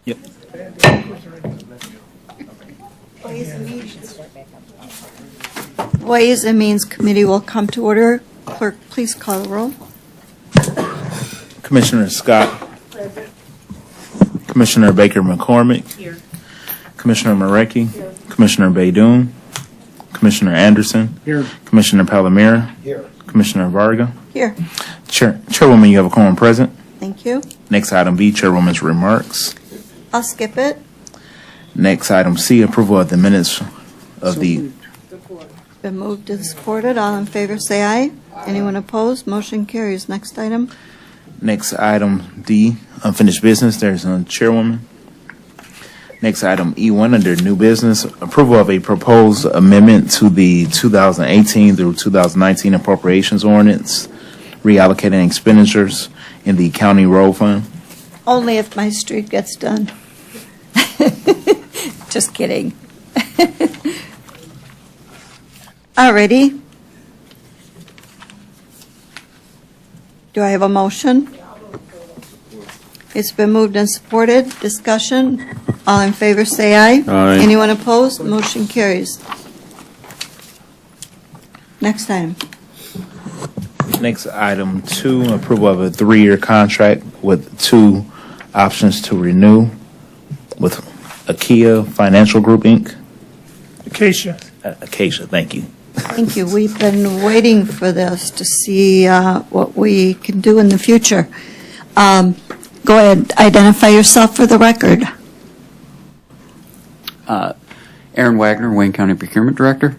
Yep. Ways and Means Committee will come to order. Clerk, please call the roll. Commissioner Scott. Commissioner Baker McCormick. Here. Commissioner Marecki. Commissioner Baydoun. Commissioner Anderson. Here. Commissioner Palomera. Here. Commissioner Varga. Here. Chairwoman, you have a quorum present. Thank you. Next item B, Chairwoman's remarks. I'll skip it. Next item C, approval of the minutes of the. Been moved and supported. All in favor, say aye. Anyone opposed? Motion carries. Next item. Next item D, unfinished business. There's none, Chairwoman. Next item E1 under new business, approval of a proposed amendment to the 2018 through 2019 appropriations ordinance, reallocating expenditures in the county road fund. Only if my street gets done. Just kidding. Alrighty. Do I have a motion? It's been moved and supported. Discussion. All in favor, say aye. Aye. Anyone opposed? Motion carries. Next item. Next item 2, approval of a 3-year contract with 2 options to renew with Akia Financial Group, Inc. Acacia. Acacia, thank you. Thank you. We've been waiting for this to see what we can do in the future. Go ahead, identify yourself for the record. Aaron Wagner, Wayne County Procurement Director.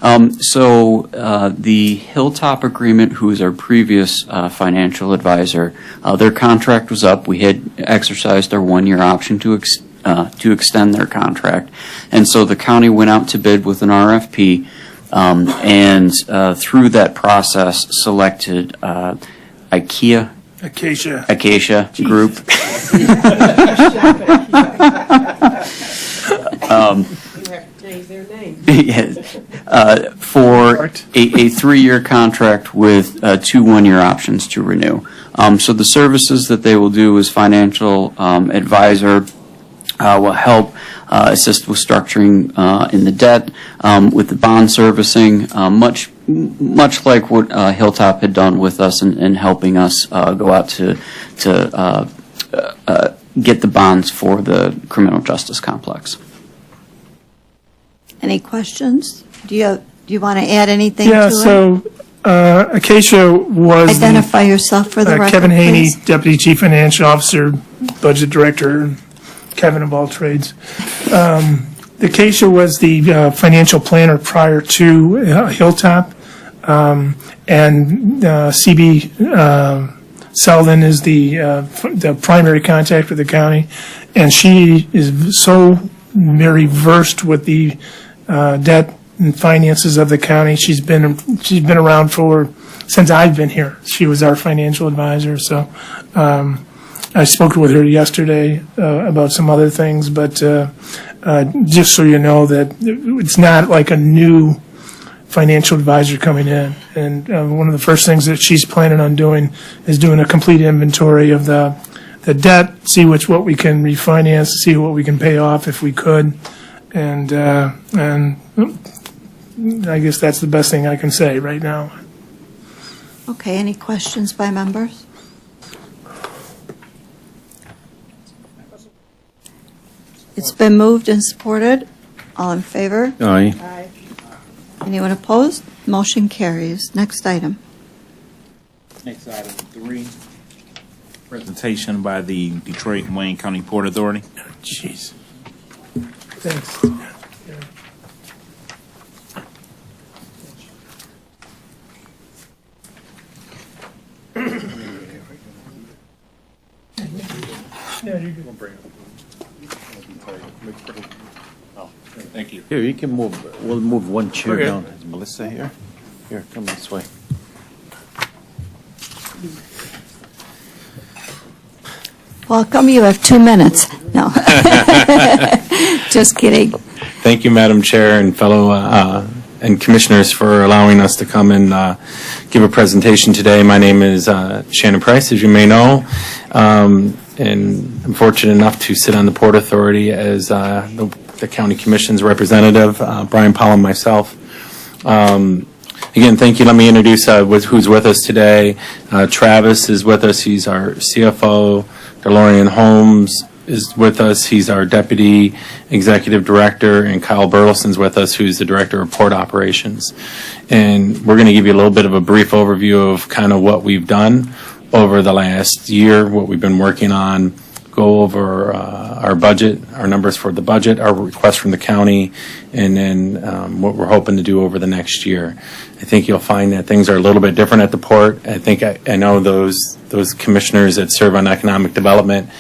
The Hilltop Agreement, who is our previous financial advisor, their contract was up. We had exercised our 1-year option to extend their contract. And so the county went out to bid with an RFP, and through that process selected Acacia Group. You have to change their name. Yes, for a 3-year contract with 2 1-year options to renew. So the services that they will do as financial advisor will help assist with structuring in the debt, with the bond servicing, much like what Hilltop had done with us in helping us go out to get the bonds for the criminal justice complex. Any questions? Do you want to add anything to it? Yeah, so Acacia was Identify yourself for the record, Kevin Haney, please. Deputy Chief Financial Officer, Budget Director, Kevin of all trades. Acacia was the financial planner prior to Hilltop, and CB Selden is the primary contact with the county, and she is so very versed with the debt and finances of the county. She's been around since I've been here. She was our financial advisor. So I spoke with her yesterday about some other things, but just so you know that it's not like a new financial advisor coming in. And one of the first things that she's planning on doing is doing a complete inventory of the debt, see what we can refinance, see what we can pay off if we could, and I guess that's the best thing I can say right now. Okay, any questions by members? It's been moved and supported. All in favor? Aye. Aye. Anyone opposed? Motion carries. Next item. Next item 3, presentation by the Detroit and Wayne County Port Authority. Jeez. Thanks. Yeah, you're good. Thank you. Here, you can move, we'll move one chair Okay. down. Is Melissa here? Here, come this way. Welcome. You have 2 minutes. No. Just kidding. Thank you, Madam Chair and fellow and commissioners for allowing us to come and give a presentation today. My name is Shannon Price, as you may know. and I'm fortunate enough to sit on the Port Authority as the County Commission's representative, Brian Powell and myself. Again, thank you. Let me introduce who's with us today. Travis is with us. He's our CFO. DeLorean Holmes is with us. He's our Deputy Executive Director. And Kyle Burleson's with us, who's the Director of Port Operations. And we're going to give you a little bit of a brief overview of kind of what we've done over the last year, what we've been working on, go over our budget, our numbers for the budget, our request from the county, and then what we're hoping to do over the next year. I think you'll find that things are a little bit different at the port. I think I know those commissioners that serve on economic development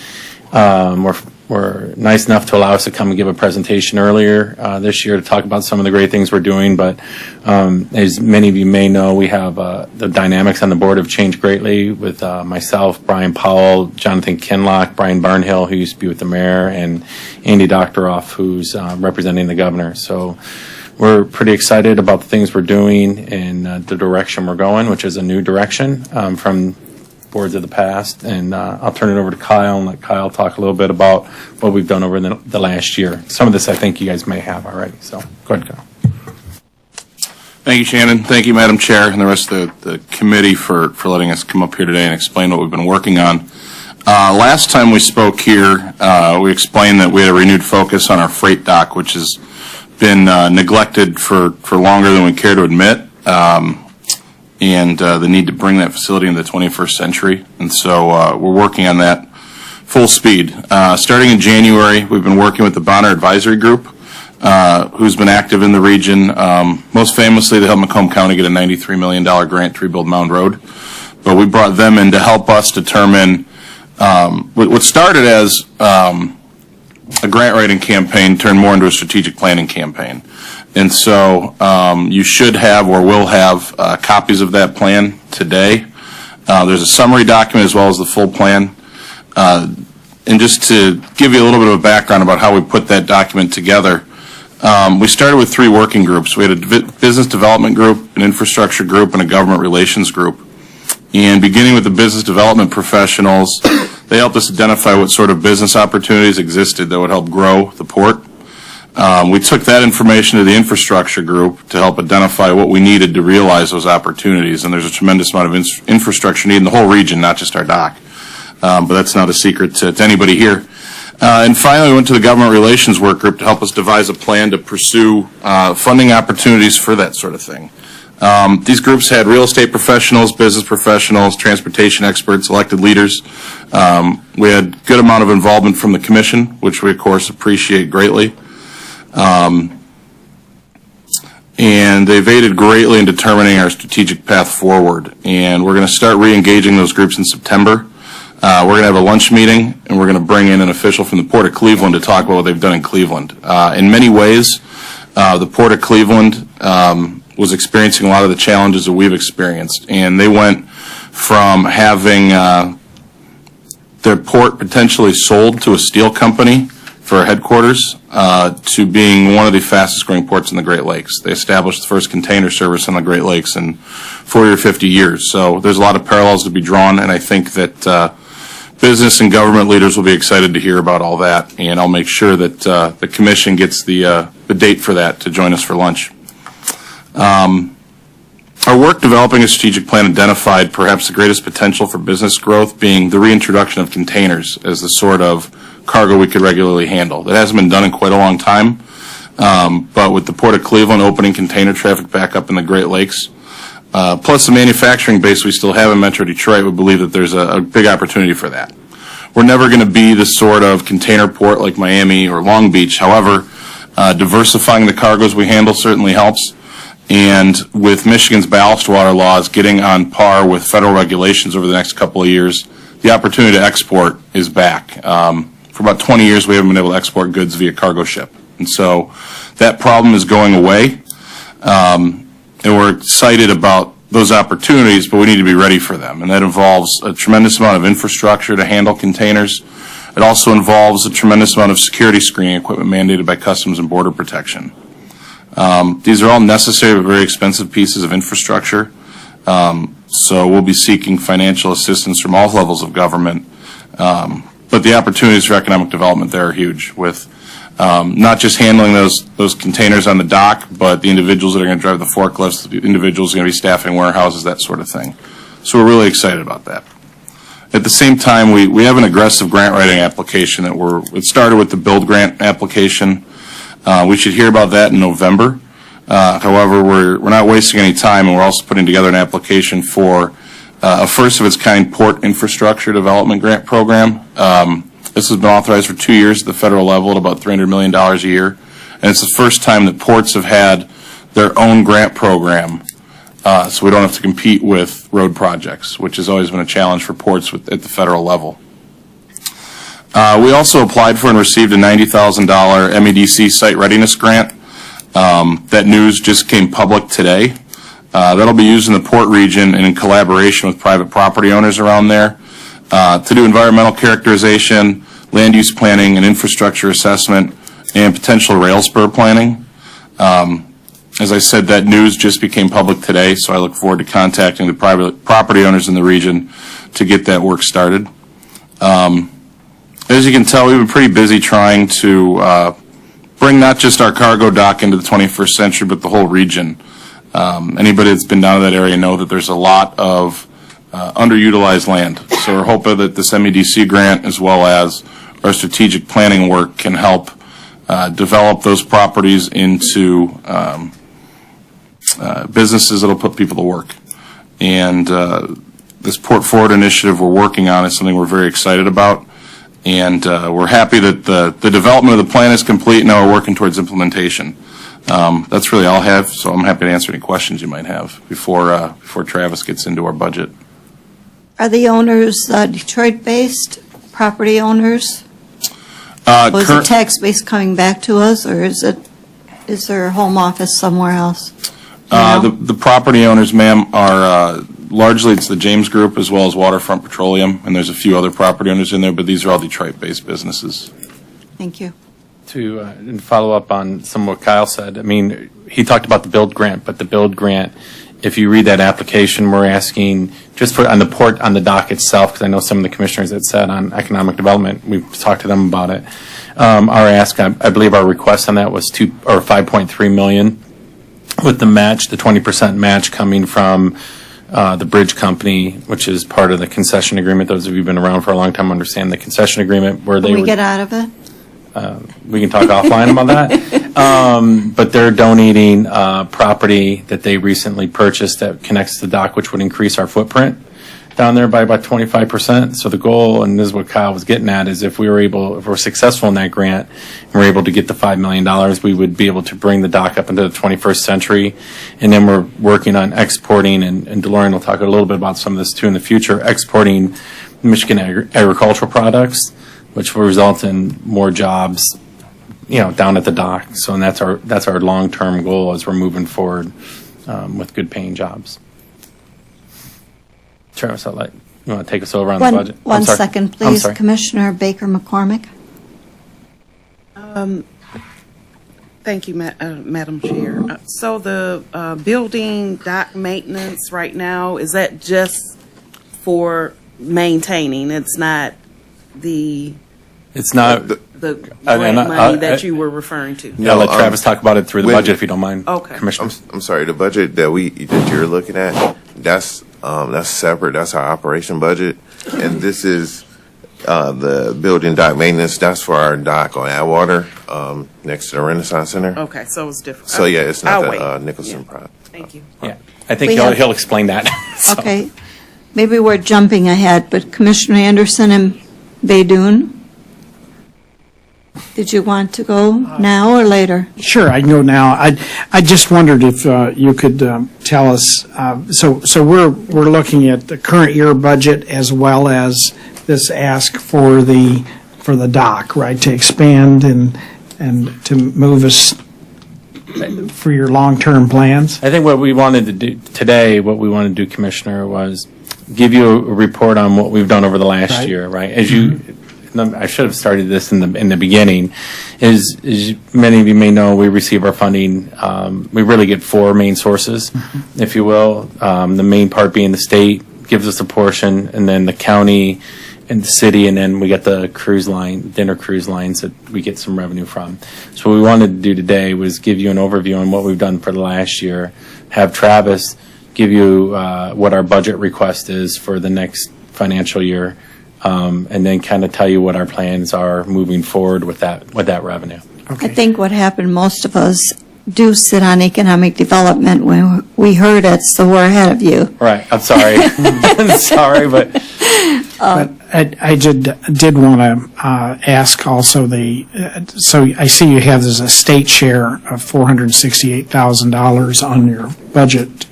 were nice enough to allow us to come and give a presentation earlier this year to talk about some of the great things we're doing. But as many of you may know, we have the dynamics on the board have changed greatly with myself, Brian Powell, Jonathan Kinlock, Brian Barnhill, who used to be with the mayor, and Andy Doctoroff, who's representing the governor. So we're pretty excited about the things we're doing and the direction we're going, which is a new direction from boards of the past. And I'll turn it over to Kyle and let Kyle talk a little bit about what we've done over the last year. Some of this I think you guys may have already. So go ahead, Kyle. Thank you, Shannon. Thank you, Madam Chair, and the rest of the committee for letting us come up here today and explain what we've been working on. Last time we spoke here, we explained that we had a renewed focus on our freight dock, which has been neglected for longer than we care to admit. And the need to bring that facility into the 21st century. And so we're working on that full speed. Starting in January, we've been working with the Bonner Advisory Group, who's been active in the region. Most famously, they helped Macomb County get a $93 million grant to rebuild Mound Road. But we brought them in to help us determine what started as a grant writing campaign turned more into a strategic planning campaign. And so you should have or will have copies of that plan today. There's a summary document as well as the full plan. And just to give you a little bit of a background about how we put that document together, we started with 3 working groups. We had a business development group, an infrastructure group, and a government relations group. And beginning with the business development professionals, they helped us identify what sort of business opportunities existed that would help grow the port. We took that information to the infrastructure group to help identify what we needed to realize those opportunities. And there's a tremendous amount of infrastructure need in the whole region, not just our dock. But that's not a secret to anybody here. And finally, we went to the government relations work group to help us devise a plan to pursue funding opportunities for that sort of thing. These groups had real estate professionals, business professionals, transportation experts, elected leaders. We had a good amount of involvement from the commission, which we, of course, appreciate greatly. And they've aided greatly in determining our strategic path forward. And we're going to start re-engaging those groups in September. We're going to have a lunch meeting, and we're going to bring in an official from the Port of Cleveland to talk about what they've done in Cleveland. In many ways, the Port of Cleveland was experiencing a lot of the challenges that we've experienced. And they went from having their port potentially sold to a steel company for our headquarters to being one of the fastest growing ports in the Great Lakes. They established the first container service on the Great Lakes in 40 or 50 years. So there's a lot of parallels to be drawn, and I think that business and government leaders will be excited to hear about all that, and I'll make sure that the commission gets the date for that to join us for lunch. Our work developing a strategic plan identified perhaps the greatest potential for business growth being the reintroduction of containers as the sort of cargo we could regularly handle. That hasn't been done in quite a long time, but with the Port of Cleveland opening container traffic back up in the Great Lakes, plus the manufacturing base we still have in Metro Detroit, we believe that there's a big opportunity for that. We're never going to be the sort of container port like Miami or Long Beach. However, diversifying the cargoes we handle certainly helps. And with Michigan's ballast water laws getting on par with federal regulations over the next couple of years, the opportunity to export is back. For about 20 years, we haven't been able to export goods via cargo ship. And so that problem is going away. And we're excited about those opportunities, but we need to be ready for them. And that involves a tremendous amount of infrastructure to handle containers. It also involves a tremendous amount of security screening equipment mandated by Customs and Border Protection. These are all necessary but very expensive pieces of infrastructure. So we'll be seeking financial assistance from all levels of government. But but the opportunities for economic development there are huge with not just handling those containers on the dock, but the individuals that are going to drive the forklifts, the individuals that are going to be staffing warehouses, that sort of thing. So we're really excited about that. At the same time, we have an aggressive grant writing application it started with the Build Grant application. We should hear about that in November. However, we're not wasting any time, and we're also putting together an application for a first-of-its-kind port infrastructure development grant program. This has been authorized for 2 years at the federal level at about $300 million a year, and it's the first time that ports have had their own grant program, so we don't have to compete with road projects, which has always been a challenge for ports at the federal level. We also applied for and received a $90,000 MEDC site readiness grant. That news just came public today. That'll be used in the port region and in collaboration with private property owners around there to do environmental characterization, land use planning, and infrastructure assessment, and potential rail spur planning. As I said, that news just became public today, so I look forward to contacting the private property owners in the region to get that work started. As you can tell, we've been pretty busy trying to bring not just our cargo dock into the 21st century, but the whole region. Anybody that's been down to that area know that there's a lot of underutilized land. So we're hoping that this MEDC grant, as well as our strategic planning work, can help develop those properties into businesses that'll put people to work. And this Port Forward initiative we're working on is something we're very excited about. And we're happy that the development of the plan is complete, and now we're working towards implementation. That's really all I have, so I'm happy to answer any questions you might have before Travis gets into our budget. Are the owners Detroit-based property owners? Was the tax base coming back to us, or is there a home office somewhere else? The property owners, ma'am, are largely it's the James Group as well as Waterfront Petroleum, and there's a few other property owners in there, but these are all Detroit-based businesses. Thank you. To and follow up on some of what Kyle said, I mean, he talked about the build grant, but the build grant, if you read that application, we're asking just for on the port, on the dock itself, because I know some of the commissioners that said on economic development, we've talked to them about it. Our ask, I believe our request on that was $5.3 million, with the match, the 20% match coming from the bridge company, which is part of the concession agreement. Those of you who've been around for a long time understand the concession agreement where they Can we get out of it? We can talk offline about that. But they're donating property that they recently purchased that connects to the dock, which would increase our footprint down there by about 25%. So the goal, and this is what Kyle was getting at, is if we're successful in that grant and we're able to get the $5 million, we would be able to bring the dock up into the 21st century. And then we're working on exporting, and DeLorean will talk a little bit about some of this too in the future, exporting Michigan agricultural products, which will result in more jobs, down at the dock. So, and that's our long-term goal as we're moving forward with good paying jobs. Travis, you want to take us over on the budget? One second, please. Commissioner Baker McCormick. Thank you, Madam Chair. So the building dock maintenance right now, is that just for maintaining? It's not the grant money that you were referring to? Yeah, let Travis talk about it through the budget if you don't mind. Okay. Commissioner. I'm sorry, the budget that you're looking at, that's separate. That's our operation budget, and this is the building dock maintenance. That's for our dock on Atwater, next to the Renaissance Center. Okay, so it's different. So yeah, it's not the wait. Nicholson project. Thank you. Yeah, I think he'll explain that. So. Okay. Maybe we're jumping ahead, but Commissioner Anderson and Baydoun, did you want to go now or later? Sure, I can go now. I just wondered if you could tell us. So we're looking at the current year budget as well as this ask for the dock, right? To expand and to move us for your long-term plans. I think what we wanted to do today, Commissioner, was give you a report on what we've done over the last year, right? As you. I should have started this in the beginning. As many of you may know, we receive our funding. We really get four main sources, if you will. The main part being the state gives us a portion, and then the county in the city, and then we get the dinner cruise lines that we get some revenue from. So what we wanted to do today was give you an overview on what we've done for the last year, have Travis give you what our budget request is for the next financial year, and then kind of tell you what our plans are moving forward with that revenue. I think what happened, most of us do sit on economic development when we heard it, so we're ahead of you. Right, I'm sorry. I'm sorry, but But I did want to ask also so I see you have this estate share of $468,000 on your budget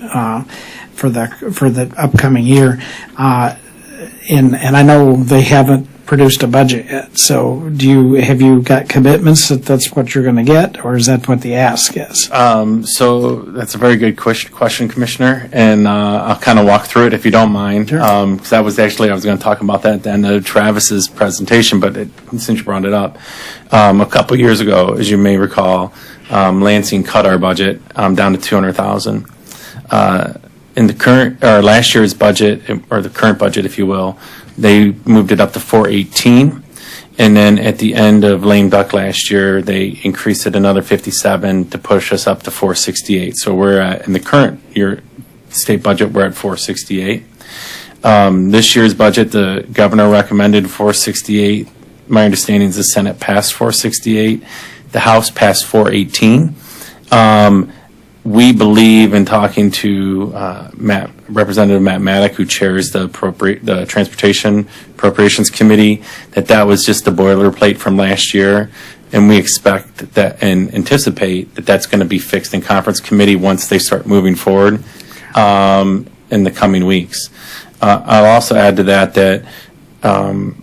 for the upcoming year. And I know they haven't produced a budget yet, so have you got commitments that that's what you're going to get, or is that what the ask is? so that's a very good question, Commissioner, and I'll kind of walk through it if you don't mind. Sure. 'Cause that was actually, I was going to talk about that at the end of Travis's presentation, but since you brought it up, a couple years ago, as you may recall, Lansing cut our budget down to $200,000. In the last year's budget, or the current budget, if you will, they moved it up to $418, and then at the end of lame duck last year, they increased it another 57 to push us up to $468. So we're in the current year state budget, we're at $468. This year's budget, the governor recommended $468. My understanding is the Senate passed $468. The House passed $418. We believe, in talking to Representative Matt Maddock, who chairs the Transportation Appropriations Committee, that was just the boilerplate from last year, and we expect that and anticipate that that's going to be fixed in conference committee once they start moving forward in the coming weeks. I'll also add to that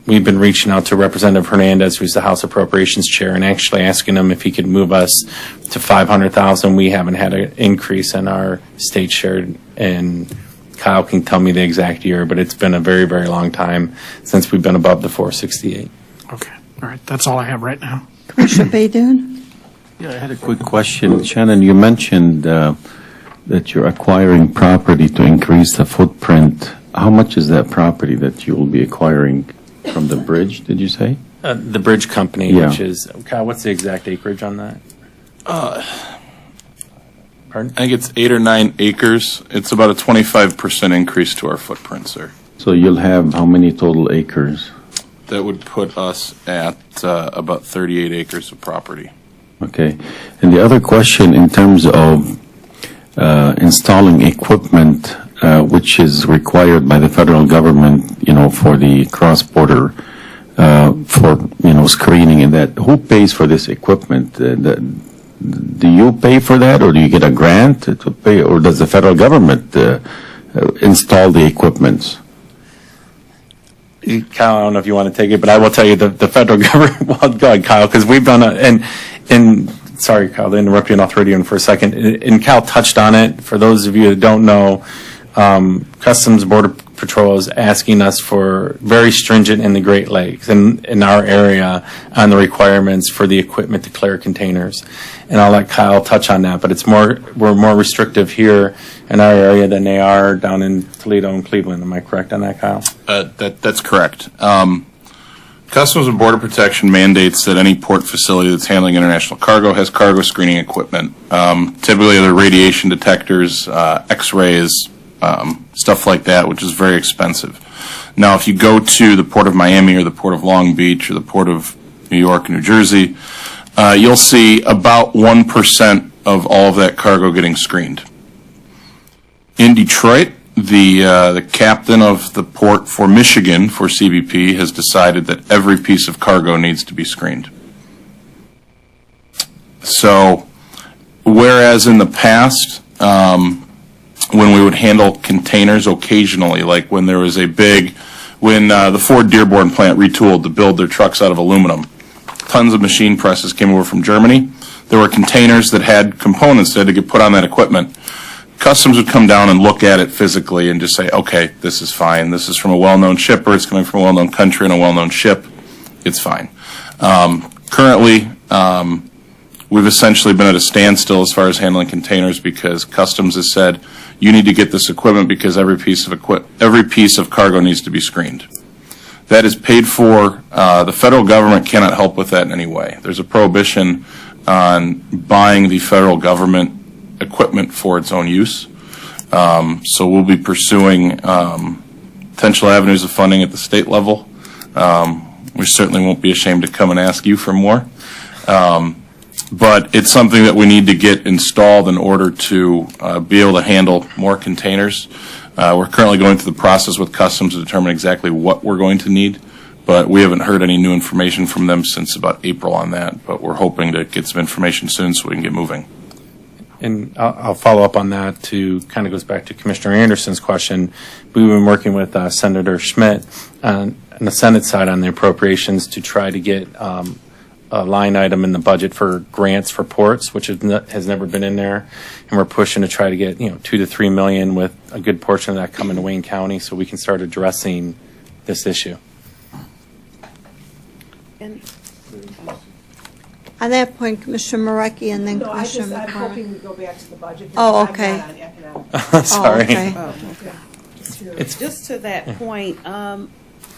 we've been reaching out to Representative Hernandez, who's the House Appropriations Chair, and actually asking him if he could move us to $500,000. We haven't had an increase in our state share, and Kyle can tell me the exact year, but it's been a very, very long time since we've been above the 468. Okay, all right, that's all I have right now. Commissioner Baydun? Yeah, I had a quick question. Shannon, you mentioned that you're acquiring property to increase the footprint. How much is that property that you will be acquiring from the bridge, did you say? The bridge company, Yeah. which is, Kyle, what's the exact acreage on that? Pardon? I think it's 8 or 9 acres. It's about a 25% increase to our footprint, sir. So you'll have how many total acres? That would put us at about 38 acres of property. Okay. And the other question in terms of installing equipment, which is required by the federal government, for the cross-border, for, screening and that, who pays for this equipment? Do you pay for that, or do you get a grant to pay, or does the federal government install the equipment? Kyle, I don't know if you want to take it, but I will tell you the federal government, well, go ahead, Kyle, because we've done and sorry, Kyle, to interrupt you, and I'll throw you in for a second. And Kyle touched on it. For those of you that don't know, Customs Border Patrol is asking us for very stringent in the Great Lakes and in our area on the requirements for the equipment to clear containers. And I'll let Kyle touch on that, but we're more restrictive here in our area than they are down in Toledo and Cleveland. Am I correct on that, Kyle? That's correct. Customs and Border Protection mandates that any port facility that's handling international cargo has cargo screening equipment. Typically, they're radiation detectors, X-rays, stuff like that, which is very expensive. Now, if you go to the Port of Miami or the Port of Long Beach or the Port of New York and New Jersey, you'll see about 1% of all of that cargo getting screened. In Detroit, the captain of the port for Michigan, for CBP, has decided that every piece of cargo needs to be screened. So, whereas in the past, when we would handle containers occasionally, like when there was when the Ford Dearborn plant retooled to build their trucks out of aluminum, tons of machine presses came over from Germany. There were containers that had components that had to get put on that equipment. Customs would come down and look at it physically and just say, okay, this is fine. This is from a well-known shipper. It's coming from a well-known country and a well-known ship. It's fine. Currently, we've essentially been at a standstill as far as handling containers because Customs has said, you need to get this equipment because every piece of cargo needs to be screened. That is paid for. The federal government cannot help with that in any way. There's a prohibition on buying the federal government equipment for its own use. So we'll be pursuing potential avenues of funding at the state level. We certainly won't be ashamed to come and ask you for more. But it's something that we need to get installed in order to be able to handle more containers. We're currently going through the process with Customs to determine exactly what we're going to need, but we haven't heard any new information from them since about April on that. But we're hoping to get some information soon so we can get moving. And I'll follow up on that to kind of goes back to Commissioner Anderson's question. We've been working with Senator Schmidt on the Senate side on the appropriations to try to get a line item in the budget for grants for ports, which has never been in there. And we're pushing to try to get, $2 to $3 million with a good portion of that coming to Wayne County so we can start addressing this issue. And On that point, Commissioner Marecki and then No, Commissioner I'm McCormick. hoping we go back to the budget. Oh, I'm okay. not on economic. Sorry. okay. oh, okay. It's Just to that point,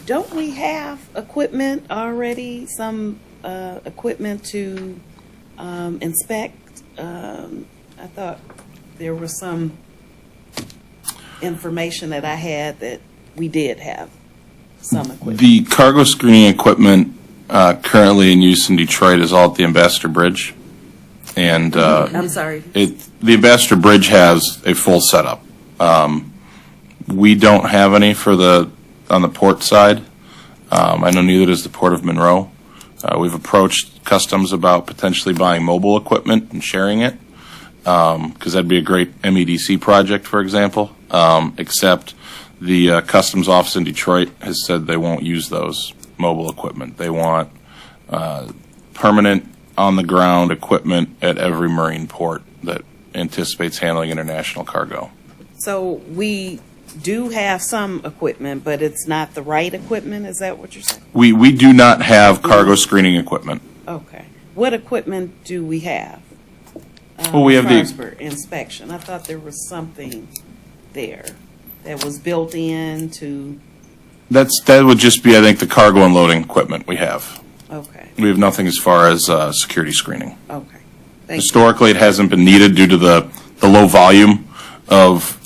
don't we have equipment already, some equipment to inspect? I thought there was some information that I had that we did have some equipment. The cargo screening equipment currently in use in Detroit is all at the Ambassador Bridge. And I'm sorry. the Ambassador Bridge has a full setup. We don't have any on the port side. I know neither does the Port of Monroe. We've approached Customs about potentially buying mobile equipment and sharing it, because that'd be a great MEDC project, for example, except the Customs office in Detroit has said they won't use those mobile equipment. They want permanent, on-the-ground equipment at every marine port that anticipates handling international cargo. So we do have some equipment, but it's not the right equipment? Is that what you're saying? We do not have cargo screening equipment. Okay. What equipment do we have? Well, we have the- for inspection. I thought there was something there that was built into, That would just be, I think, the cargo and loading equipment we have. okay, We have nothing as far as security screening. okay. Thank you. Historically, it hasn't been needed due to the low volume of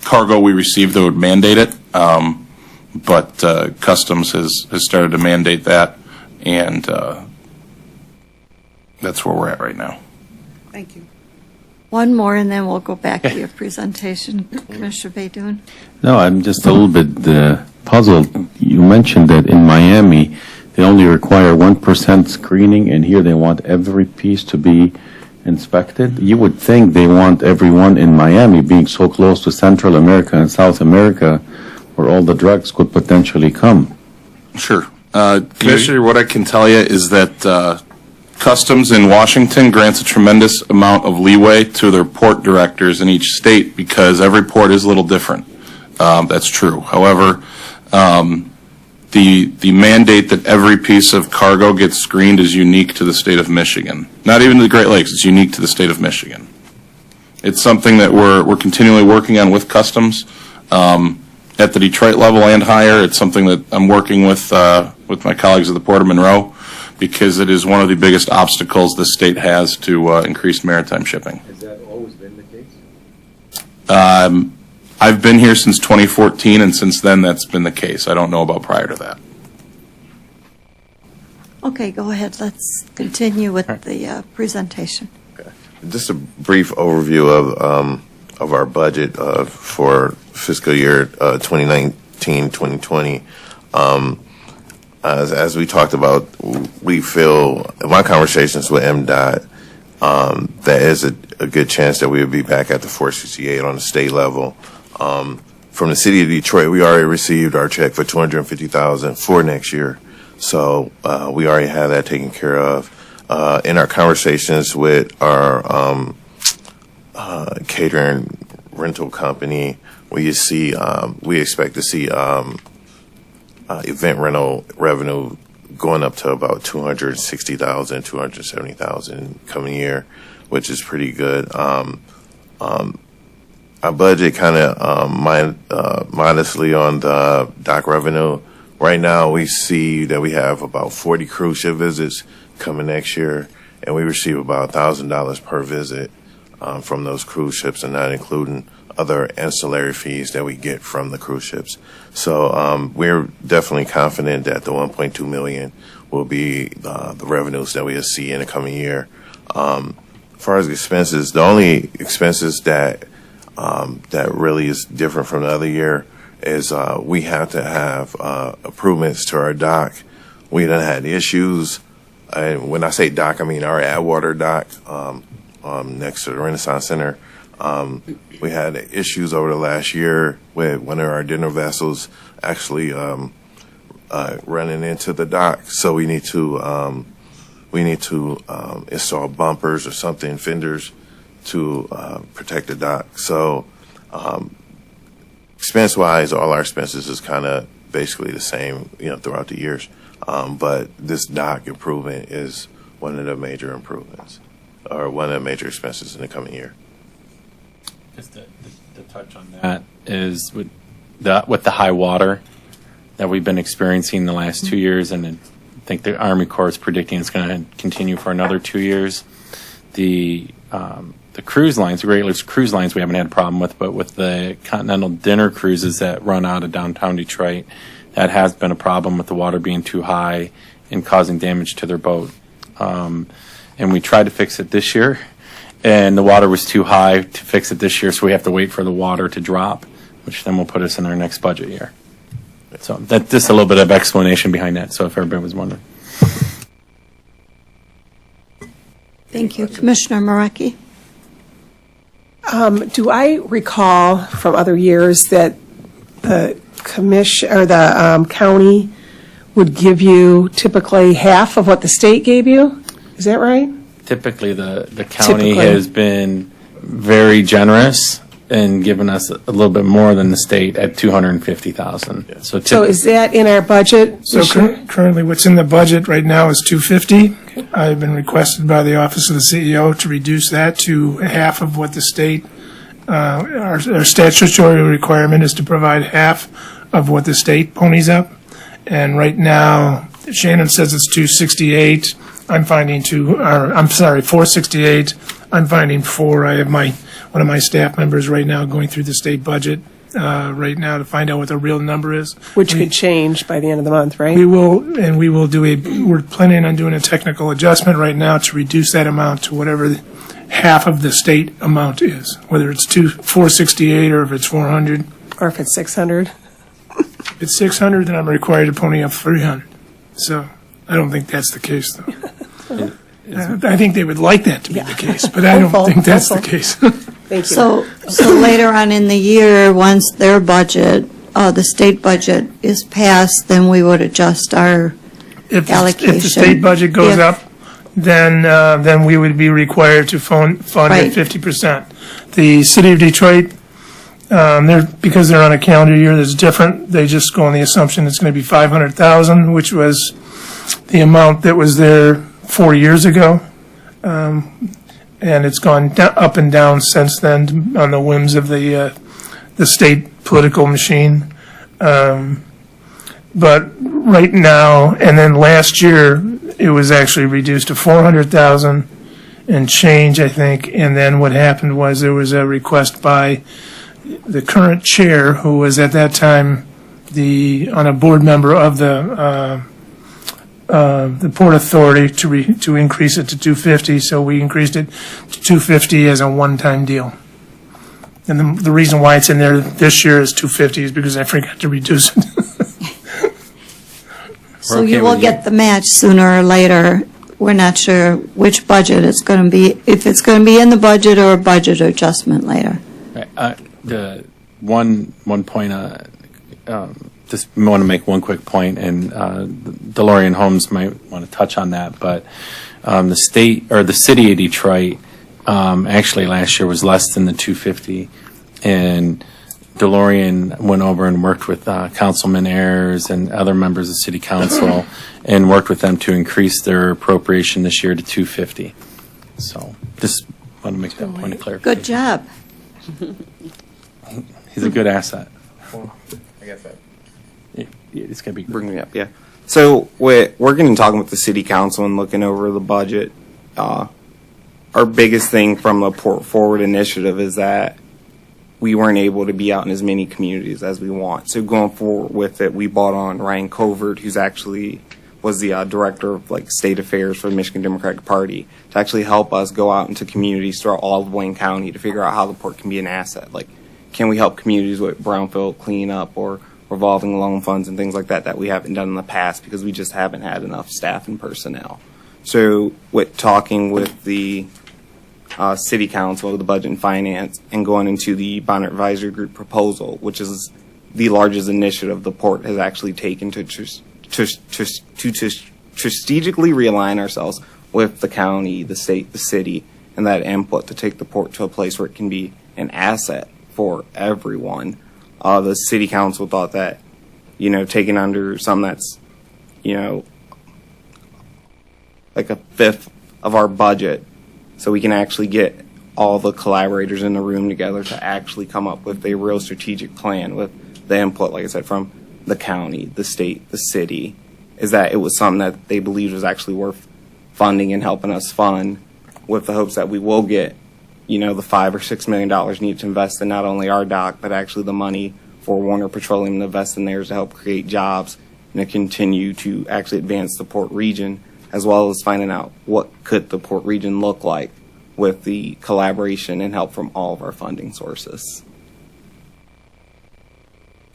cargo we receive that would mandate it. But Customs has started to mandate that, and that's where we're at right now. Thank you. One more, and then we'll go back to your presentation, Commissioner Baidoon. No, I'm just a little bit puzzled. You mentioned that in Miami, they only require 1% screening, and here they want every piece to be inspected. You would think they want everyone in Miami, being so close to Central America and South America, where all the drugs could potentially come. Sure. Commissioner, what I can tell you is that Customs in Washington grants a tremendous amount of leeway to their port directors in each state because every port is a little different. That's true. However, the mandate that every piece of cargo gets screened is unique to the state of Michigan. Not even the Great Lakes. It's unique to the state of Michigan. It's something that we're continually working on with Customs at the Detroit level and higher. It's something that I'm working with my colleagues at the Port of Monroe, because it is one of the biggest obstacles the state has to increased maritime shipping. Has that always been the case? I've been here since 2014, and since then that's been the case. I don't know about prior to that. Okay, go ahead. Let's continue with the presentation. Just a brief overview of our budget for fiscal year 2019-2020. As we talked about, we feel, in my conversations with MDOT, there is a good chance that we will be back at the 468 on the state level. From the city of Detroit, we already received our check for $250,000 for next year. So we already have that taken care of. In our conversations with our catering rental company, we expect to see event rental revenue going up to about $260,000, $270,000 coming year, which is pretty good. Our budget kind of modestly on the dock revenue. right now we see that we have about 40 cruise ship visits coming next year, and we receive about $1,000 per visit from those cruise ships, and not including other ancillary fees that we get from the cruise ships. So we're definitely confident that the 1.2 million will be the revenues that we'll see in the coming year. As far as expenses, the only expenses that really is different from the other year is we have to have improvements to our dock. We done had issues, and when I say dock, I mean our Atwater dock next to the Renaissance Center. We had issues over the last year with one of our dinner vessels actually running into the dock. So we need to install bumpers or something, fenders, to protect the dock. So expense-wise, all our expenses is kind of basically the same, throughout the years. But this dock improvement is one of the major improvements, or one of the major expenses in the coming year. Just to touch on that is with the high water that we've been experiencing the last 2 years, and I think the Army Corps is predicting it's going to continue for another 2 years. The cruise lines, the Great Lakes cruise lines, we haven't had a problem with, but with the continental dinner cruises that run out of downtown Detroit, that has been a problem with the water being too high and causing damage to their boat. And we tried to fix it this year, and the water was too high to fix it this year, so we have to wait for the water to drop, which then will put us in our next budget year. So that's just a little bit of explanation behind that, so if everybody was wondering. Thank you. Commissioner Marecki? Do I recall from other years that the commission or the county would give you typically half of what the state gave you? Is that right? Typically, the county has been very generous and given us a little bit more than the state at $250,000. So is that in our budget? So currently, what's in the budget right now is $250. I've been requested by the Office of the CEO to reduce that to half of what the state, our statutory requirement is to provide half of what the state ponies up. And right now, Shannon says it's 268. I'm finding 468. I'm finding 4. I have one of my staff members right now going through the state budget right now to find out what the real number is. Which could change by the end of the month, right? We're planning on doing a technical adjustment right now to reduce that amount to whatever half of the state amount is, whether it's 468 or if it's 400. Or if it's 600. If it's 600, then I'm required to pony up 300. So I don't think that's the case, though. I think they would like that to be the case, but I don't think that's the case. Thank you. So later on in the year, once their budget, the state budget is passed, then we would adjust our allocation. If the state budget goes up, then we would be required to fund Right. at 50%. The city of Detroit, because they're on a calendar year that's different, they just go on the assumption it's going to be $500,000, which was the amount that was there 4 years ago. And it's gone up and down since then on the whims of the state political machine. But right now, and then last year, it was actually reduced to 400,000 and change, I think. And then what happened was there was a request by the current chair, who was at that time on a board member of the Port Authority, to increase it to 250. So we increased it to 250 as a one-time deal. And the reason why it's in there this year is 250 is because I forgot to reduce it. So you will get the match sooner or later. We're not sure which budget it's going to be, if it's going to be in the budget or a budget adjustment later. Right. The one point, just want to make one quick point, and DeLorean Homes might want to touch on that, but the state, or the city of Detroit, actually last year was less than the 250, and DeLorean went over and worked with Councilman Ayers and other members of City Council and worked with them to increase their appropriation this year to 250. So just want to make that point of clarification. Good job. He's a good asset. it's going to be. Bring me up, yeah. So we're working and talking with the city council and looking over the budget. Our biggest thing from the Port Forward initiative is that we weren't able to be out in as many communities as we want. So going forward with it, we brought on Ryan Covert, who's actually was the director of like state affairs for the Michigan Democratic Party, to actually help us go out into communities throughout all of Wayne County to figure out how the port can be an asset. Like, can we help communities with brownfield cleanup or revolving loan funds and things like that we haven't done in the past because we just haven't had enough staff and personnel. So with talking with the city council, the budget and finance, and going into the Bonner Advisory Group proposal, which is the largest initiative the port has actually taken to strategically realign ourselves with the county, the state, the city, and that input to take the port to a place where it can be an asset for everyone. The city council thought that, taking under something that's, like a fifth of our budget, so we can actually get all the collaborators in the room together to actually come up with a real strategic plan with the input, like I said, from the county, the state, the city, is that it was something that they believed was actually worth funding and helping us fund, with the hopes that we will get, the $5 or $6 million needed to invest in not only our dock, but actually the money for Warner Petroleum to invest in theirs to help create jobs and to continue to actually advance the port region, as well as finding out what could the port region look like with the collaboration and help from all of our funding sources.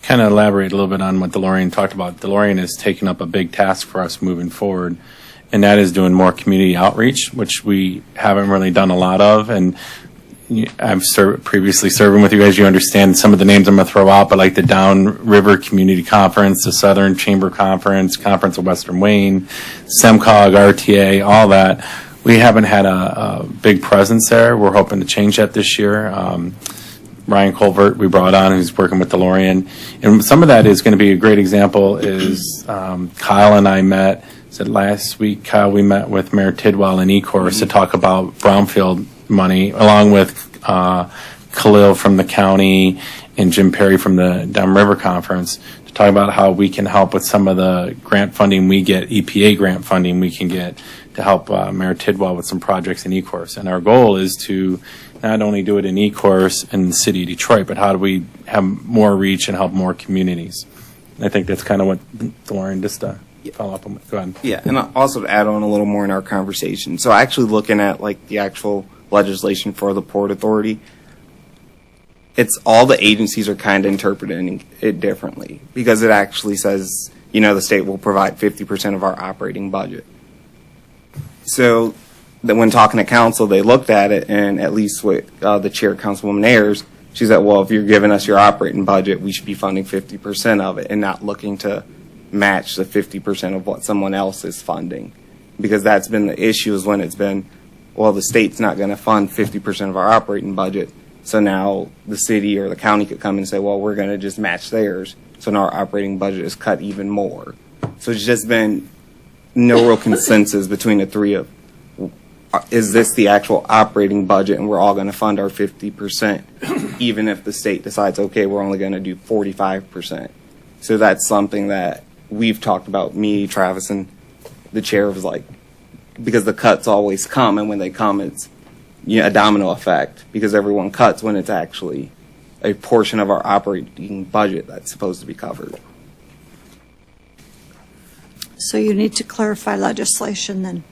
Kind of elaborate a little bit on what DeLorean talked about. DeLorean has taken up a big task for us moving forward, and that is doing more community outreach, which we haven't really done a lot of. And I've previously serving with you guys. You understand some of the names I'm going to throw out, but like the Down River Community Conference, the Southern Chamber Conference, Conference of Western Wayne, SEMCOG, RTA, all that. We haven't had a big presence there. We're hoping to change that this year. Ryan Colvert we brought on, who's working with DeLorean. And some of that is going to be a great example is Kyle and I met, last week, Kyle, we met with Mayor Tidwell and Ecorse to talk about brownfield money, along with Khalil from the county and Jim Perry from the Down River Conference, to talk about how we can help with some of the grant funding we get, EPA grant funding we can get to help Mayor Tidwell with some projects in Ecorse. And our goal is to not only do it in Ecorse and the city of Detroit, but how do we have more reach and help more communities? And I think that's kind of what DeLorean, just to follow up on. Go ahead. Yeah, and also to add on a little more in our conversation. So actually looking at like the actual legislation for the Port Authority, it's all the agencies are kind of interpreting it differently, because it actually says, the state will provide 50% of our operating budget. So that when talking to council, they looked at it, and at least with the chair, Councilwoman Ayers, she said, well, if you're giving us your operating budget, we should be funding 50% of it and not looking to match the 50% of what someone else is funding. Because that's been the issue, is when it's been, well, the state's not going to fund 50% of our operating budget, so now the city or the county could come and say, well, we're going to just match theirs, so now our operating budget is cut even more. So it's just been no real consensus between the three of, is this the actual operating budget and we're all going to fund our 50%, even if the state decides, okay, we're only going to do 45%. So that's something that we've talked about, me, Travis, and the chair was like, because the cuts always come, and when they come, it's a domino effect, because everyone cuts when it's actually a portion of our operating budget that's supposed to be covered. So you need to clarify legislation then.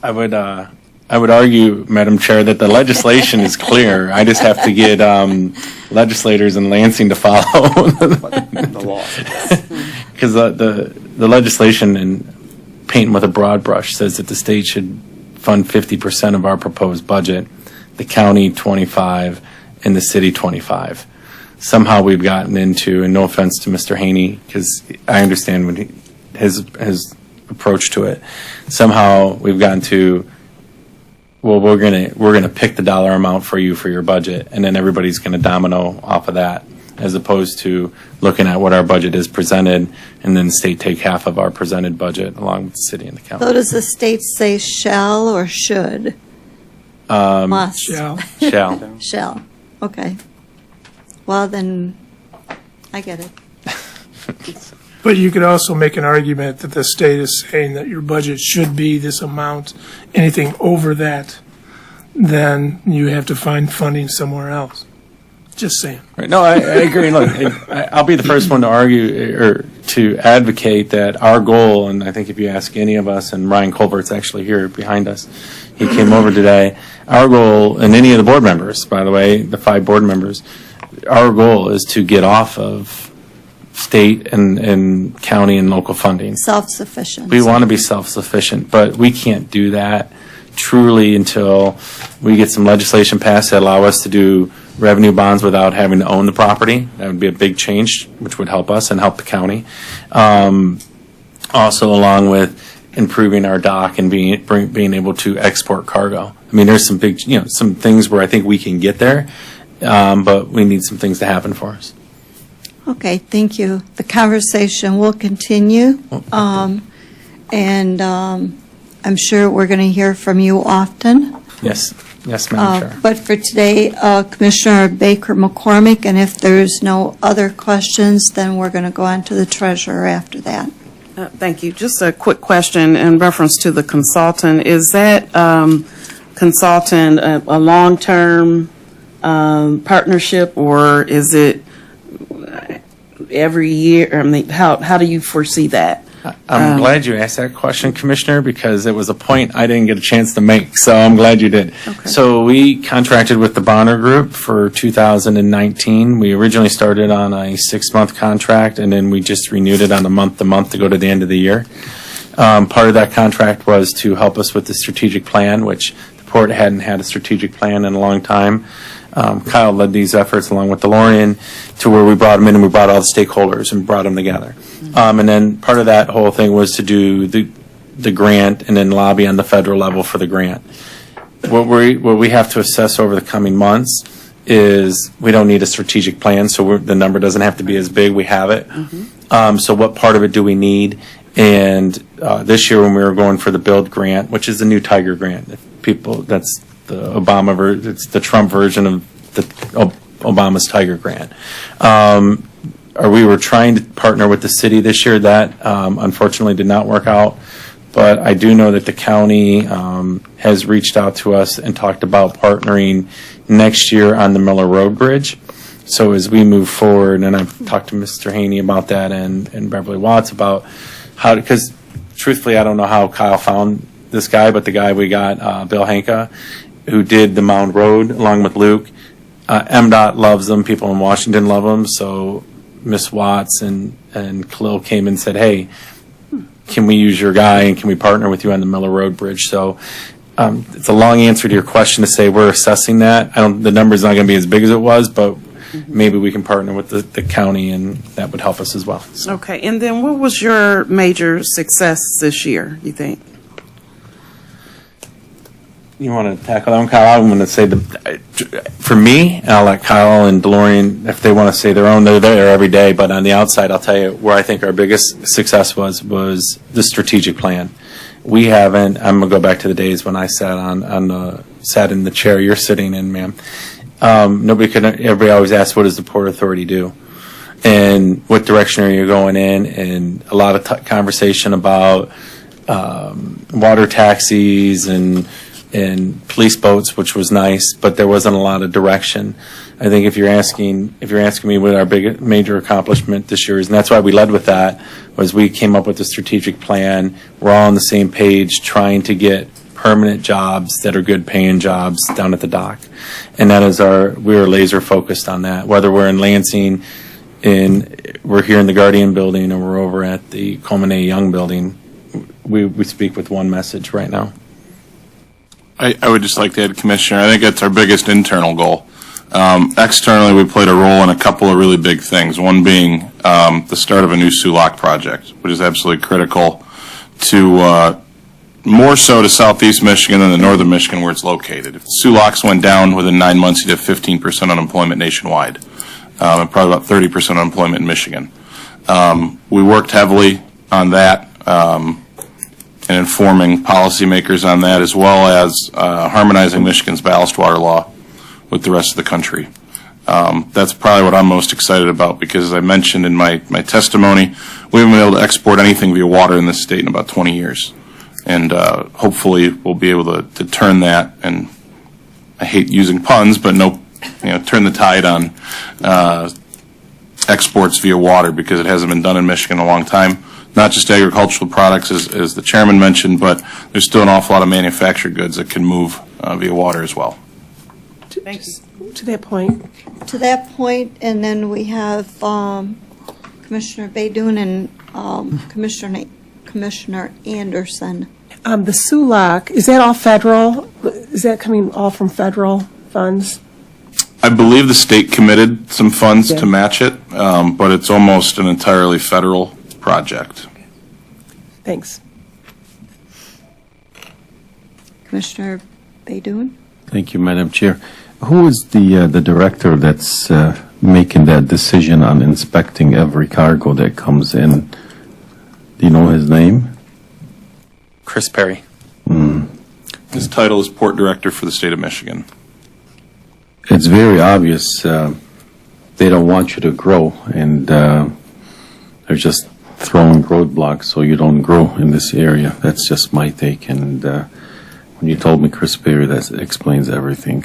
I would argue, Madam Chair, that the legislation is clear. I just have to get legislators in Lansing to follow The law. because the legislation, and painting with a broad brush, says that the state should fund 50% of our proposed budget, the county 25, and the city 25. Somehow we've gotten into, and no offense to Mr. Haney, because I understand when his approach to it. Somehow we've gotten to, well, we're gonna pick the dollar amount for you for your budget, and then everybody's gonna domino off of that, as opposed to looking at what our budget is presented, and then the state take half of our presented budget along with the city and the county. So does the state say shall or should? Must. Shall. Shall. Shall. Okay. Well, then, I get it. But you could also make an argument that the state is saying that your budget should be this amount. Anything over that, then you have to find funding somewhere else. Just saying. Right. No, I agree. Look, I'll be the first one to argue or to advocate that our goal, and I think if you ask any of us, and Ryan Colbert's actually here behind us, he came over today. Our goal, and any of the board members, by the way, the 5 board members, our goal is to get off of state and county and local funding. Self-sufficient. We want to be self-sufficient, but we can't do that truly until we get some legislation passed that allow us to do revenue bonds without having to own the property. That would be a big change, which would help us and help the county. Also, along with improving our dock and being able to export cargo. I mean, there's some big, some things where I think we can get there, but we need some things to happen for us. Okay, thank you. The conversation will continue, and I'm sure we're going to hear from you often. Yes, Madam Chair. But for today, Commissioner Baker McCormick, and if there's no other questions, then we're going to go on to the treasurer after that. Thank you. Just a quick question in reference to the consultant. Is that consultant a long-term partnership, or is it every year? I mean, how do you foresee that? I'm glad you asked that question, Commissioner, because it was a point I didn't get a chance to make, so I'm glad you did. Okay. So we contracted with the Bonner Group for 2019. We originally started on a 6-month contract, and then we just renewed it on a month-to-month to go to the end of the year. Part of that contract was to help us with the strategic plan, which the port hadn't had a strategic plan in a long time. Kyle led these efforts along with DeLorean to where we brought them in and we brought all the stakeholders and brought them together. And then part of that whole thing was to do the grant and then lobby on the federal level for the grant. What we have to assess over the coming months is we don't need a strategic plan, so the number doesn't have to be as big. We have it. So what part of it do we need? And this year when we were going for the BUILD grant, which is the new Tiger grant, that's the Obama it's the Trump version of the Obama's Tiger grant. We were trying to partner with the city this year. That unfortunately did not work out. But I do know that the county has reached out to us and talked about partnering next year on the Miller Road Bridge. So as we move forward, and I've talked to Mr. Haney about that and Beverly Watts about how, because truthfully I don't know how Kyle found this guy, but the guy we got, Bill Hanka, who did the Mound Road along with Luke. MDOT loves them. People in Washington love them. So Miss Watts and Khalil came and said, hey, can we use your guy and can we partner with you on the Miller Road Bridge? So it's a long answer to your question to say we're assessing that. The number's not going to be as big as it was, but maybe we can partner with the county and that would help us as well. So. Okay, and then what was your major success this year, you think? You want to tackle that one, Kyle? I'm going to say for me, and I'll let Kyle and DeLorean, if they want to say their own, they're there every day. But on the outside, I'll tell you where I think our biggest success was the strategic plan. We haven't. I'm going to go back to the days when I sat sat in the chair you're sitting in, ma'am. Everybody always asks, what does the Port Authority do? And what direction are you going in? And a lot of conversation about water taxis and police boats, which was nice, but there wasn't a lot of direction. I think if you're asking me what our big major accomplishment this year is, and that's why we led with that, was we came up with a strategic plan. We're all on the same page trying to get permanent jobs that are good paying jobs down at the dock. And that is we're laser focused on that. Whether we're in Lansing, we're here in the Guardian building, or we're over at the Coleman A. Young building, we speak with one message right now. I would just like to add, Commissioner, I think that's our biggest internal goal. Externally, we played a role in a couple of really big things, one being the start of a new Sulak project, which is absolutely critical to more so to southeast Michigan than the northern Michigan where it's located. If Sulaks went down within 9 months, you'd have 15% unemployment nationwide, and probably about 30% unemployment in Michigan. We worked heavily on that and informing policymakers on that, as well as harmonizing Michigan's ballast water law with the rest of the country. That's probably what I'm most excited about, because as I mentioned in my testimony, we haven't been able to export anything via water in this state in about 20 years. And hopefully we'll be able to turn that, and I hate using puns, but turn the tide on exports via water, because it hasn't been done in Michigan in a long time. Not just agricultural products, as the chairman mentioned, but there's still an awful lot of manufactured goods that can move via water as well. Thanks. To that point, To that point, and then we have Commissioner Baydoun and Commissioner Anderson. the SULAC, is that all federal? Is that coming all from federal funds? I believe the state committed some funds Okay. to match it, but it's almost an entirely federal project. Thanks. Commissioner Baydoun? Thank you, Madam Chair. Who is the director that's making that decision on inspecting every cargo that comes in? Do you know his name? Chris Perry. His title is Port Director for the state of Michigan. It's very obvious they don't want you to grow, and they're just throwing roadblocks so you don't grow in this area. That's just my take. And when you told me Chris Perry, that explains everything.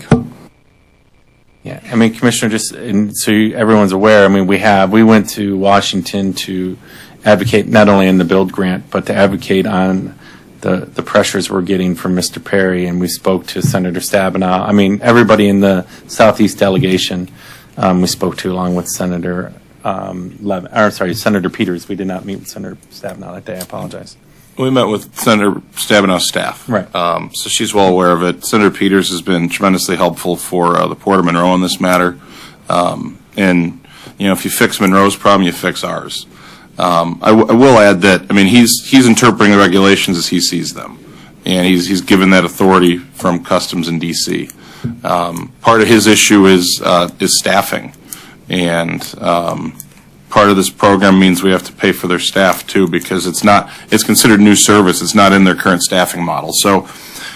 Yeah, I mean, Commissioner, so everyone's aware, I mean, we went to Washington to advocate not only in the build grant, but to advocate on the pressures we're getting from Mr. Perry, and we spoke to Senator Stabenow. I mean, everybody in the Southeast delegation we spoke to, along with Senator Senator Peters. We did not meet with Senator Stabenow that day. I apologize. We met with Senator Stabenow's staff. Right. So she's well aware of it. Senator Peters has been tremendously helpful for the Port of Monroe in this matter. And, if you fix Monroe's problem, you fix ours. I will add that, I mean, he's interpreting the regulations as he sees them. And he's given that authority from Customs in D.C. Part of his issue is staffing. And part of this program means we have to pay for their staff too, because it's considered new service. It's not in their current staffing model. So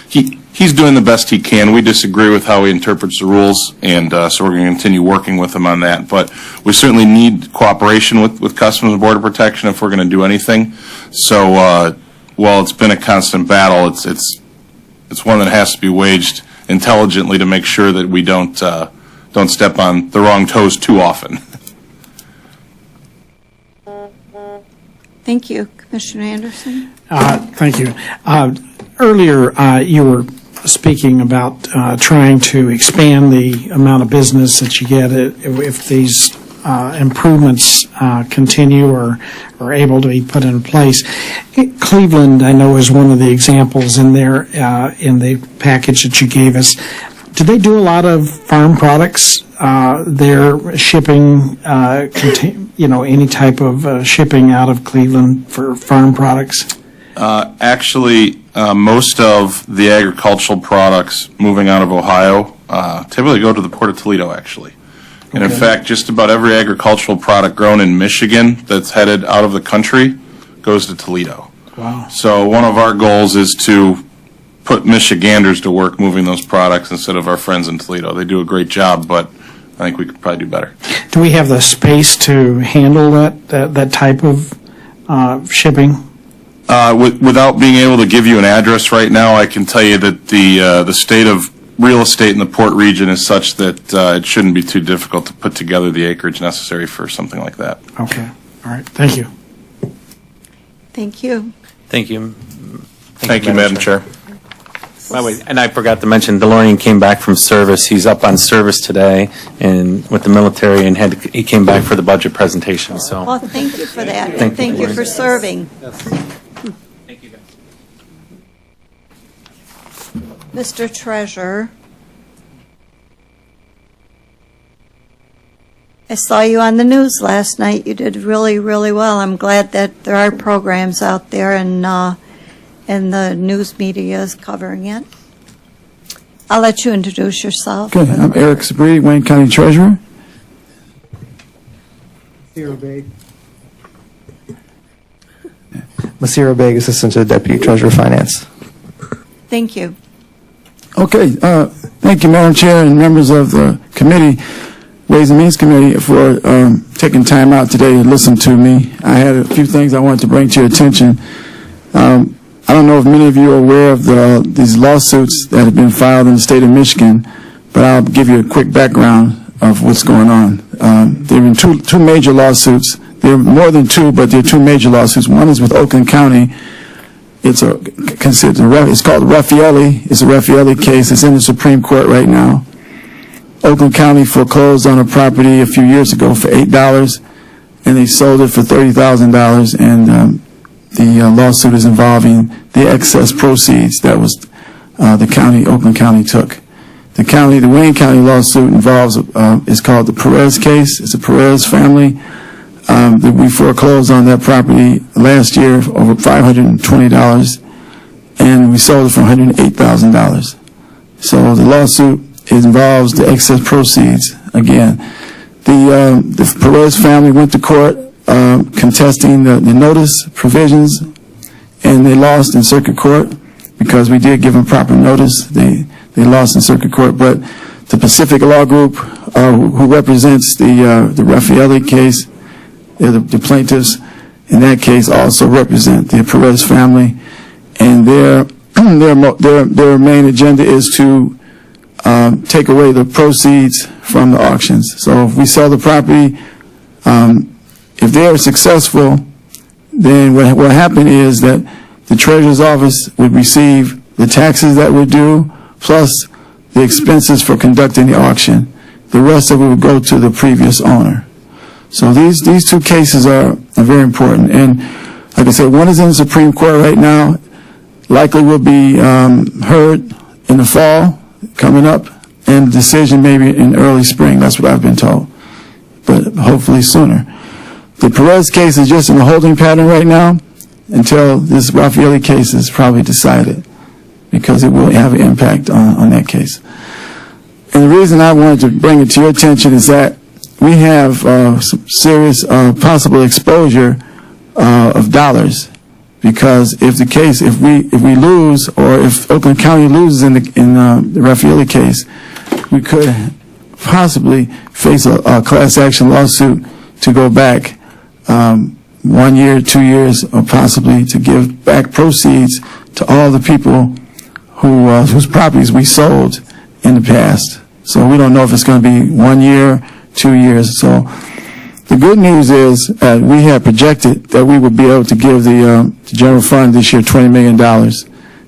he's doing the best he can. We disagree with how he interprets the rules, and so we're going to continue working with him on that. But we certainly need cooperation with Customs and Border Protection if we're going to do anything. So while it's been a constant battle, it's one that has to be waged intelligently to make sure that we don't step on the wrong toes too often. Thank you. Commissioner Anderson? Thank you. Earlier, you were speaking about trying to expand the amount of business that you get if these improvements continue or are able to be put in place. Cleveland, I know, is one of the examples in there in the package that you gave us. Do they do a lot of farm products? They're shipping, any type of shipping out of Cleveland for farm products? Actually, most of the agricultural products moving out of Ohio typically go to the Port of Toledo, actually. And in fact, just about every agricultural product grown in Michigan that's headed out of the country goes to Toledo. Wow. So one of our goals is to put Michiganders to work moving those products instead of our friends in Toledo. They do a great job, but I think we could probably do better. Do we have the space to handle that type of shipping? Without being able to give you an address right now, I can tell you that the state of real estate in the port region is such that it shouldn't be too difficult to put together the acreage necessary for something like that. Okay. All right. Thank you. Thank you. Thank you. Thank you, Madam Chair. By the way, and I forgot to mention, DeLorean came back from service. He's up on service today and with the military, and he came back for the budget presentation. So, Well, thank you for that. Thank you. Thank you for serving. thank you, guys. Mr. Treasurer, I saw you on the news last night. You did really, really well. I'm glad that there are programs out there and the news media is covering it. I'll let you introduce yourself. Okay, I'm Eric Sabri, Wayne County Treasurer. Masira Beg, Assistant to the Deputy Treasurer of Finance. Thank you. Okay, thank you, Madam Chair and members of the committee. Ways and Means Committee for taking time out today to listen to me. I had a few things I wanted to bring to your attention. I don't know if many of you are aware of these lawsuits that have been filed in the state of Michigan, but I'll give you a quick background of what's going on. There have been two major lawsuits. There are more than two, but there are two major lawsuits. One is with Oakland County. It's called Raffaelli. It's a Raffaelli case. It's in the Supreme Court right now. Oakland County foreclosed on a property a few years ago for $8, and they sold it for $30,000. And the lawsuit is involving the excess proceeds that was Oakland County took. The Wayne County lawsuit involves is called the Perez case. It's a Perez family. We foreclosed on that property last year for over $520, and we sold it for $108,000. So the lawsuit involves the excess proceeds again. The Perez family went to court contesting the notice provisions, and they lost in circuit court because we did give them proper notice. They lost in circuit court, but the Pacific Law Group, who represents the Raffaelli case, the plaintiffs in that case also represent the Perez family, and their main agenda is to take away the proceeds from the auctions. So if we sell the property, if they are successful, then what will happen is that the Treasurer's Office would receive the taxes that were due, plus the expenses for conducting the auction. The rest of it would go to the previous owner. So these two cases are very important. And like I said, one is in the Supreme Court right now, likely will be heard in the fall coming up, and decision maybe in early spring. That's what I've been told, but hopefully sooner. The Perez case is just in a holding pattern right now until this Raffaelli case is probably decided, because it will have an impact on that case. And the reason I wanted to bring it to your attention is that we have some serious possible exposure of dollars, because if we lose, or if Oakland County loses in the Raffaelli case, we could possibly face a class action lawsuit to go back 1 year, 2 years, or possibly to give back proceeds to all the people whose properties we sold in the past. So we don't know if it's going to be 1 year, 2 years. So the good news is we have projected that we would be able to give the general fund this year $20 million.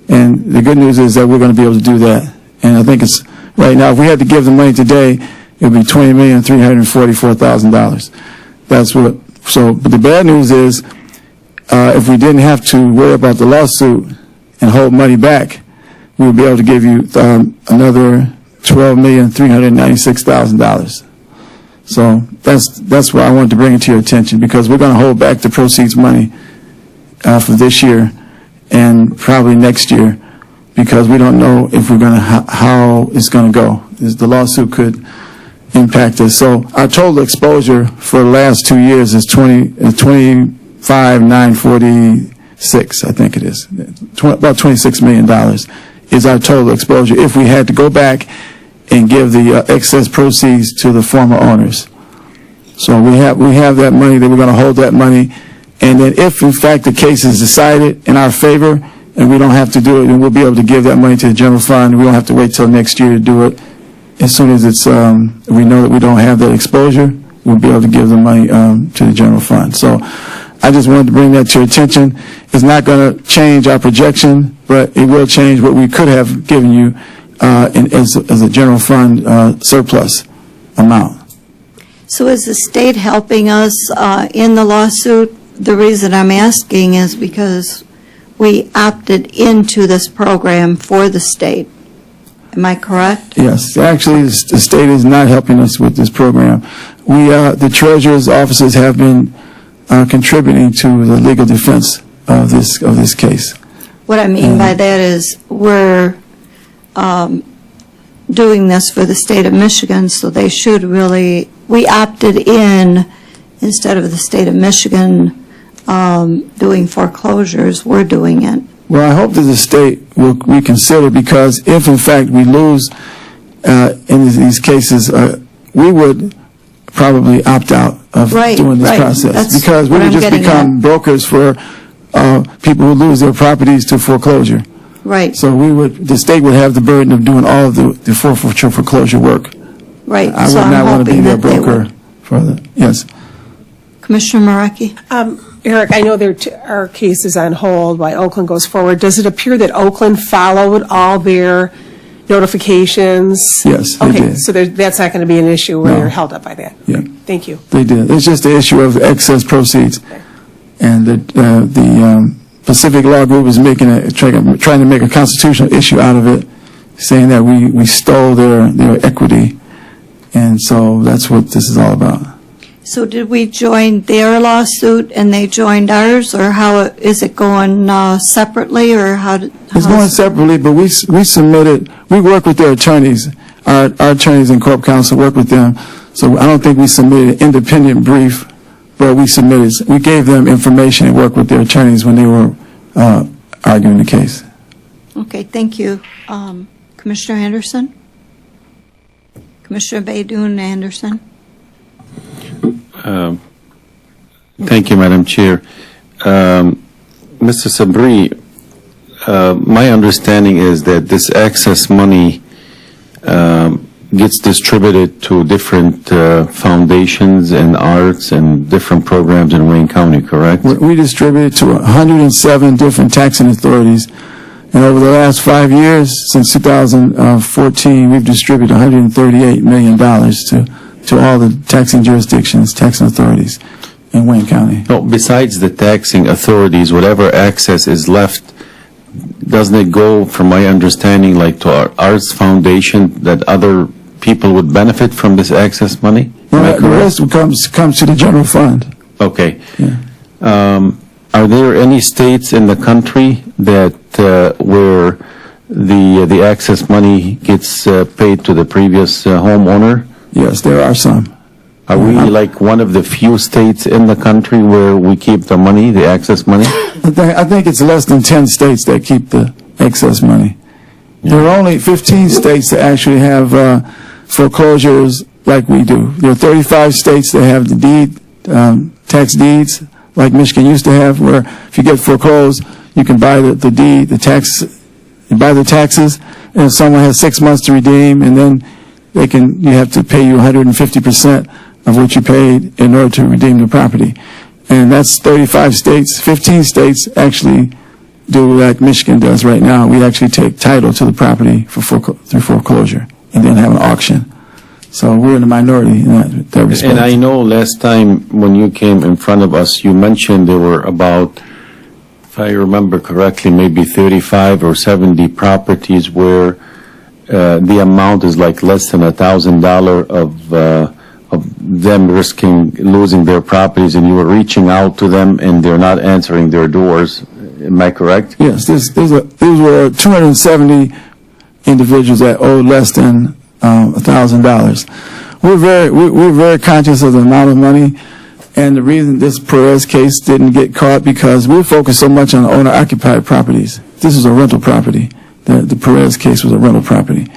And the good news is that we're going to be able to do that. And I think it's right now, if we had to give the money today, it would be $20,344,000. But the bad news is if we didn't have to worry about the lawsuit and hold money back, we would be able to give you another $12,396,000. So that's why I wanted to bring it to your attention, because we're going to hold back the proceeds money for this year and probably next year, because we don't know if we're going to how it's going to go. The lawsuit could impact us. So our total exposure for the last 2 years is $25,946, I think it is. About $26 million is our total exposure if we had to go back and give the excess proceeds to the former owners. So we have that money, that we're going to hold that money, and then if in fact the case is decided in our favor and we don't have to do it, then we'll be able to give that money to the general fund. We don't have to wait till next year to do it. As soon as we know that we don't have that exposure, we'll be able to give the money to the general fund. So I just wanted to bring that to your attention. It's not going to change our projection, but it will change what we could have given you as a general fund surplus amount. So is the state helping us in the lawsuit? The reason I'm asking is because we opted into this program for the state. Am I correct? Yes. Actually, the state is not helping us with this program. The Treasurer's offices have been contributing to the legal defense of this case. What I mean by that is we're doing this for the state of Michigan, so they should really, we opted in instead of the state of Michigan doing foreclosures, we're doing it. Well, I hope that the state will reconsider, because if in fact we lose in these cases, we would probably opt out of Right, doing this right. process. That's Because we what would I'm just getting become at. brokers for people who lose their properties to foreclosure. Right, So the state would have the burden of doing all of the forfeiture foreclosure work. right. I So would I'm not want to be hoping their that they broker would. for the, yes. Commissioner Maraki? Eric, I know there are cases on hold while Oakland goes forward. Does it appear that Oakland followed all their notifications? Yes, they Okay, did. so that's not going to be an issue where No. they're held up by that? Yeah. Thank you. They did. It's just the issue of excess proceeds. And the Pacific Law Group is trying to make a constitutional issue out of it, saying that we stole their equity. And so that's what this is all about. So did we join their lawsuit and they joined ours, or how, is it going separately, or how? It's going separately, but we submitted, we work with their attorneys. Our attorneys in Corp Counsel work with them. So I don't think we submitted an independent brief, but we gave them information and worked with their attorneys when they were arguing the case. Okay, thank you. Commissioner Anderson? Commissioner Baidoon Anderson? Thank you, Madam Chair. Mr. Sabri, my understanding is that this excess money gets distributed to different foundations and arts and different programs in Wayne County, correct? We distributed to 107 different taxing authorities. And over the last 5 years, since 2014, we've distributed $138 million to all the taxing jurisdictions, taxing authorities in Wayne County. No, besides the taxing authorities, whatever access is left, doesn't it go, from my understanding, like to our arts foundation, that other people would benefit from this excess money? No, the rest comes to the general fund. Okay. Yeah. Are there any states in the country that where the excess money gets paid to the previous homeowner? Yes, there are some. Are we like one of the few states in the country where we keep the money, the excess money? I think it's less than 10 states that keep the excess money. There are only 15 states that actually have foreclosures like we do. There are 35 states that have the tax deeds, like Michigan used to have, where if you get foreclosed, you can buy the deed, you buy the taxes, and if someone has 6 months to redeem, and then you have to pay you 150% of what you paid in order to redeem the property. And that's 35 states. 15 states actually do like Michigan does right now. We actually take title to the property through foreclosure and then have an auction. So we're in the minority in that respect. And I know last time when you came in front of us, you mentioned there were about, if I remember correctly, maybe 35 or 70 properties where the amount is like less than $1,000 of them risking losing their properties, and you were reaching out to them and they're not answering their doors. Am I correct? Yes, these were 270 individuals that owed less than $1,000. We're very conscious of the amount of money, and the reason this Perez case didn't get caught because we focused so much on owner-occupied properties. This is a rental property. The Perez case was a rental property.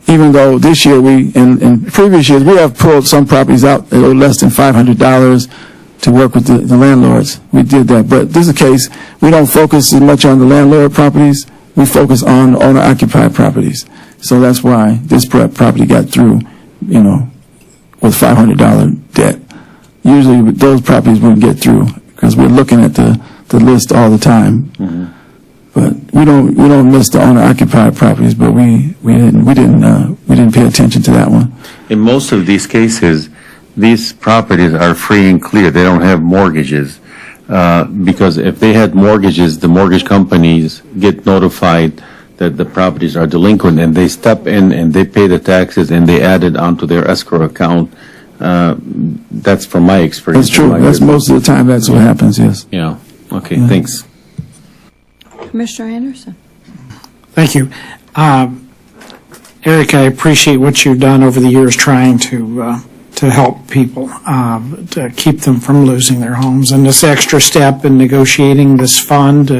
Even though this year in previous years, we have pulled some properties out that owe less than $500 to work with the landlords. We did that. But this is a case, we don't focus as much on the landlord properties. We focus on owner-occupied properties. So that's why this property got through, with $500 debt. Usually those properties wouldn't get through because we're looking at the list all the time. Mm-hmm. But we don't miss the owner-occupied properties, but we didn't pay attention to that one. In most of these cases, these properties are free and clear. They don't have mortgages. Because if they had mortgages, the mortgage companies get notified that the properties are delinquent, and they step in and they pay the taxes and they add it onto their escrow account. That's from my experience. That's true. That's most of the time that's what happens, yes. Yeah. Okay, thanks. Commissioner Anderson? Thank you. Eric, I appreciate what you've done over the years trying to to help people, to keep them from losing their homes. And this extra step in negotiating this fund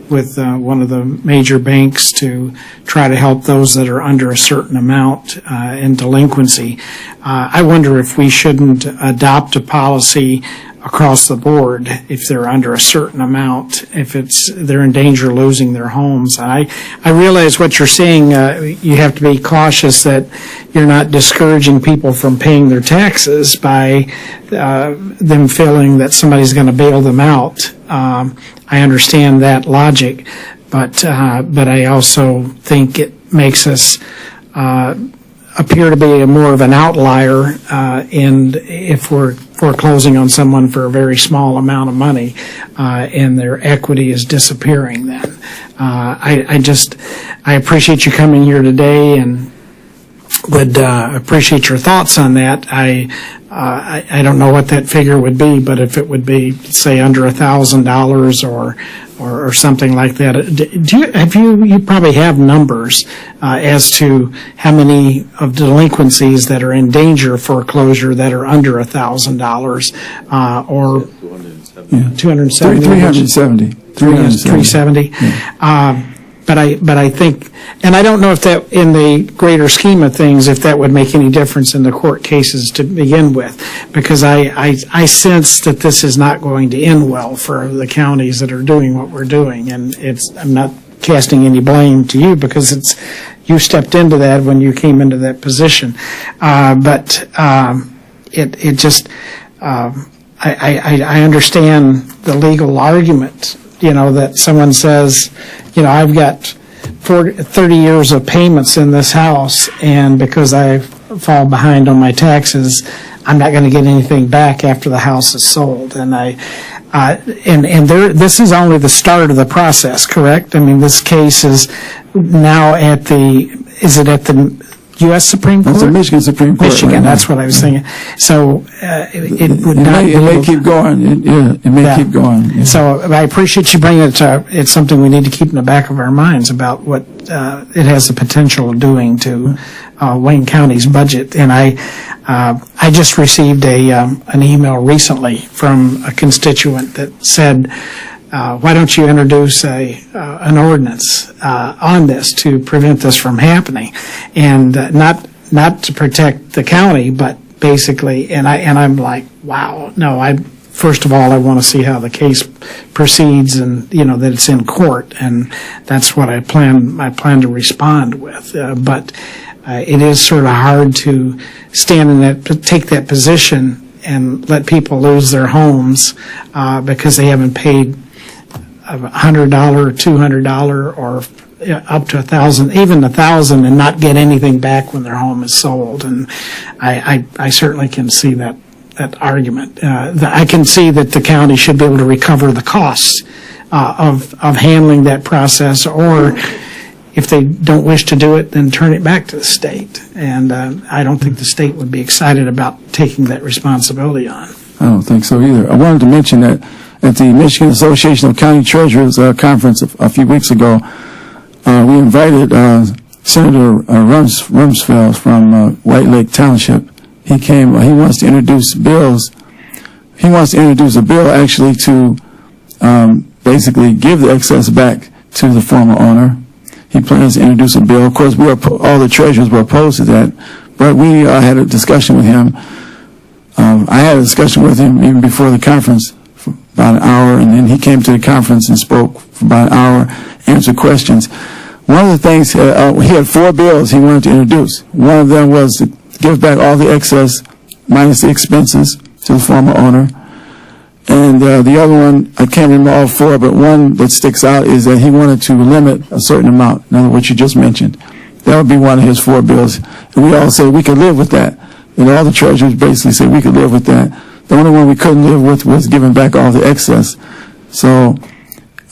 with one of the major banks to try to help those that are under a certain amount in delinquency. I wonder if we shouldn't adopt a policy across the board if they're under a certain amount, if they're in danger of losing their homes. And I realize what you're saying, you have to be cautious that you're not discouraging people from paying their taxes by them feeling that somebody's going to bail them out. I understand that logic, but I also think it makes us appear to be more of an outlier, and if we're foreclosing on someone for a very small amount of money, and their equity is disappearing then. I appreciate you coming here today and would appreciate your thoughts on that. I don't know what that figure would be, but if it would be, say, under $1,000 or something like that, you probably have numbers as to how many of delinquencies that are in danger of foreclosure that are under $1,000 or 270. 370. Yeah. But I think, and I don't know if that, in the greater scheme of things, if that would make any difference in the court cases to begin with, because I sense that this is not going to end well for the counties that are doing what we're doing, and I'm not casting any blame to you because you stepped into that when you came into that position, but it just I understand the legal argument. That someone says, I've got 30 years of payments in this house, and because I fall behind on my taxes, I'm not going to get anything back after the house is sold. And this is only the start of the process, correct? I mean, this case is now at the U.S. Supreme Court? It's the Michigan Supreme Court. Michigan, that's what I was thinking. So it would not. It may keep going. It may keep going. Yeah. So I appreciate you bringing it to. It's something we need to keep in the back of our minds about what it has the potential of doing to Wayne County's budget. And I just received an email recently from a constituent that said, why don't you introduce an ordinance on this to prevent this from happening, and not to protect the county, but basically, and I'm like, wow, no, first of all, I want to see how the case proceeds, and that it's in court, and that's what I plan to respond with. But it is sort of hard to take that position and let people lose their homes because they haven't paid $100, $200, or up to $1,000, even $1,000, and not get anything back when their home is sold. And I certainly can see that argument. I can see that the county should be able to recover the costs of handling that process, or if they don't wish to do it, then turn it back to the state. And I don't think the state would be excited about taking that responsibility on. I don't think so either. I wanted to mention that at the Michigan Association of County Treasurers conference a few weeks ago, we invited Senator Rumsfeld from White Lake Township. He came. He wants to introduce bills. He wants to introduce a bill actually to basically give the excess back to the former owner. He plans to introduce a bill. Of course, all the treasurers were opposed to that, but we had a discussion with him. I had a discussion with him even before the conference for about an hour, and then he came to the conference and spoke for about an hour, answered questions. One of the things, he had 4 bills he wanted to introduce. One of them was to give back all the excess minus the expenses to the former owner. And the other one, I can't remember all 4, but one that sticks out is that he wanted to limit a certain amount. In other words, you just mentioned. That would be one of his 4 bills. And we all said we could live with that. And all the treasurers basically said we could live with that. The only one we couldn't live with was giving back all the excess. So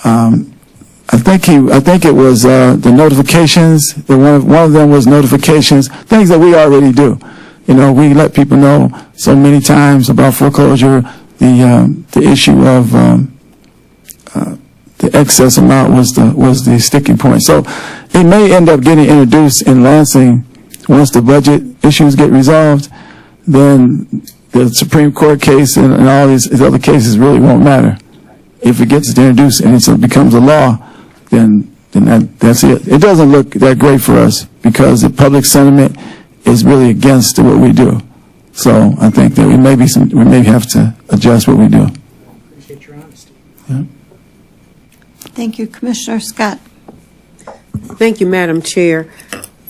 I think it was the notifications. One of them was notifications, things that we already do. We let people know so many times about foreclosure. The issue of the excess amount was the sticking point. So it may end up getting introduced in Lansing once the budget issues get resolved. then the Supreme Court case and all these other cases really won't matter. If it gets introduced and it becomes a law, then that's it. It doesn't look that great for us because the public sentiment is really against what we do. So I think that we may have to adjust what we do. Appreciate your honesty. Yeah. Thank you, Commissioner Scott. Thank you, Madam Chair.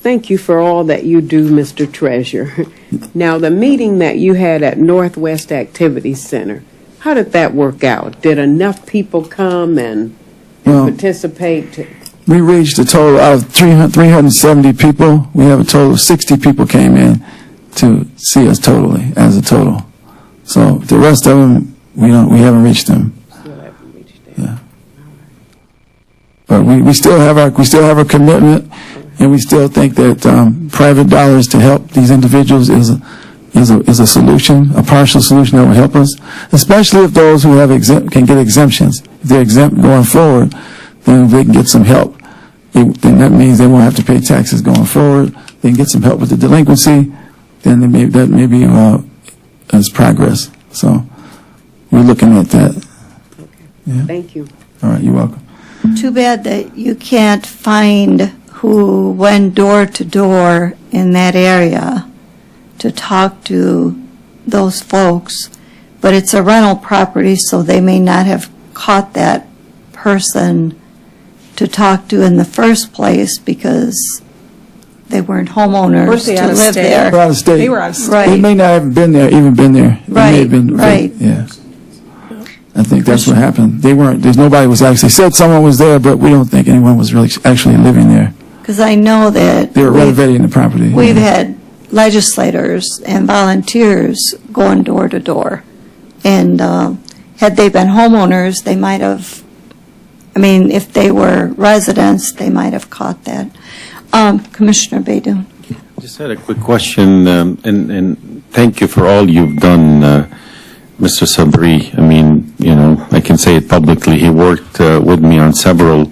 Thank you for all that you do, Mr. Treasurer. Now, the meeting that you had at Northwest Activity Center, how did that work out? Did enough people come and participate? We reached a total out of 370 people. We have a total of 60 people came in to see us totally, as a total. So the rest of them, we haven't reached them. Yeah. But we still have our commitment, and we still think that private dollars to help these individuals is a solution, a partial solution that will help us, especially if those who have can get exemptions. If they're exempt going forward, then they can get some help. Then that means they won't have to pay taxes going forward. They can get some help with the delinquency. Then that may be as progress. So we're looking at that. Okay. Yeah. Thank you. All right, you're welcome. Too bad that you can't find who went door to door in that area to talk to those folks, but it's a rental property, so they may not have caught that person to talk to in the first place because they weren't homeowners Weren't they to out of live state? there. They're out of state. They were out of state. Right. They may not have been there. It may have been, Right. Yeah. I think that's what happened. Nobody was actually said someone was there, but we don't think anyone was really actually living there. Because I know that They were renovating the property. we've had legislators and volunteers going door to door. And had they been homeowners, they might have, if they were residents, they might have caught that. Commissioner Baidoon. Just had a quick question, and thank you for all you've done, Mr. Sabri. I can say it publicly. He worked with me on several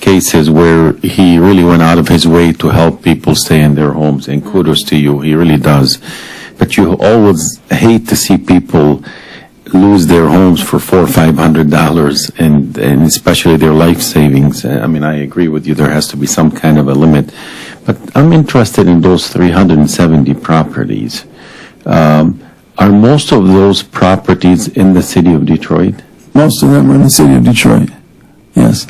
cases where he really went out of his way to help people stay in their homes, and kudos to you. He really does. But you always hate to see people lose their homes for $400 or $500 and especially their life savings. I agree with you. There has to be some kind of a limit. But I'm interested in those 370 properties. Are most of those properties in the city of Detroit? Most of them are in the city of Detroit. Yes.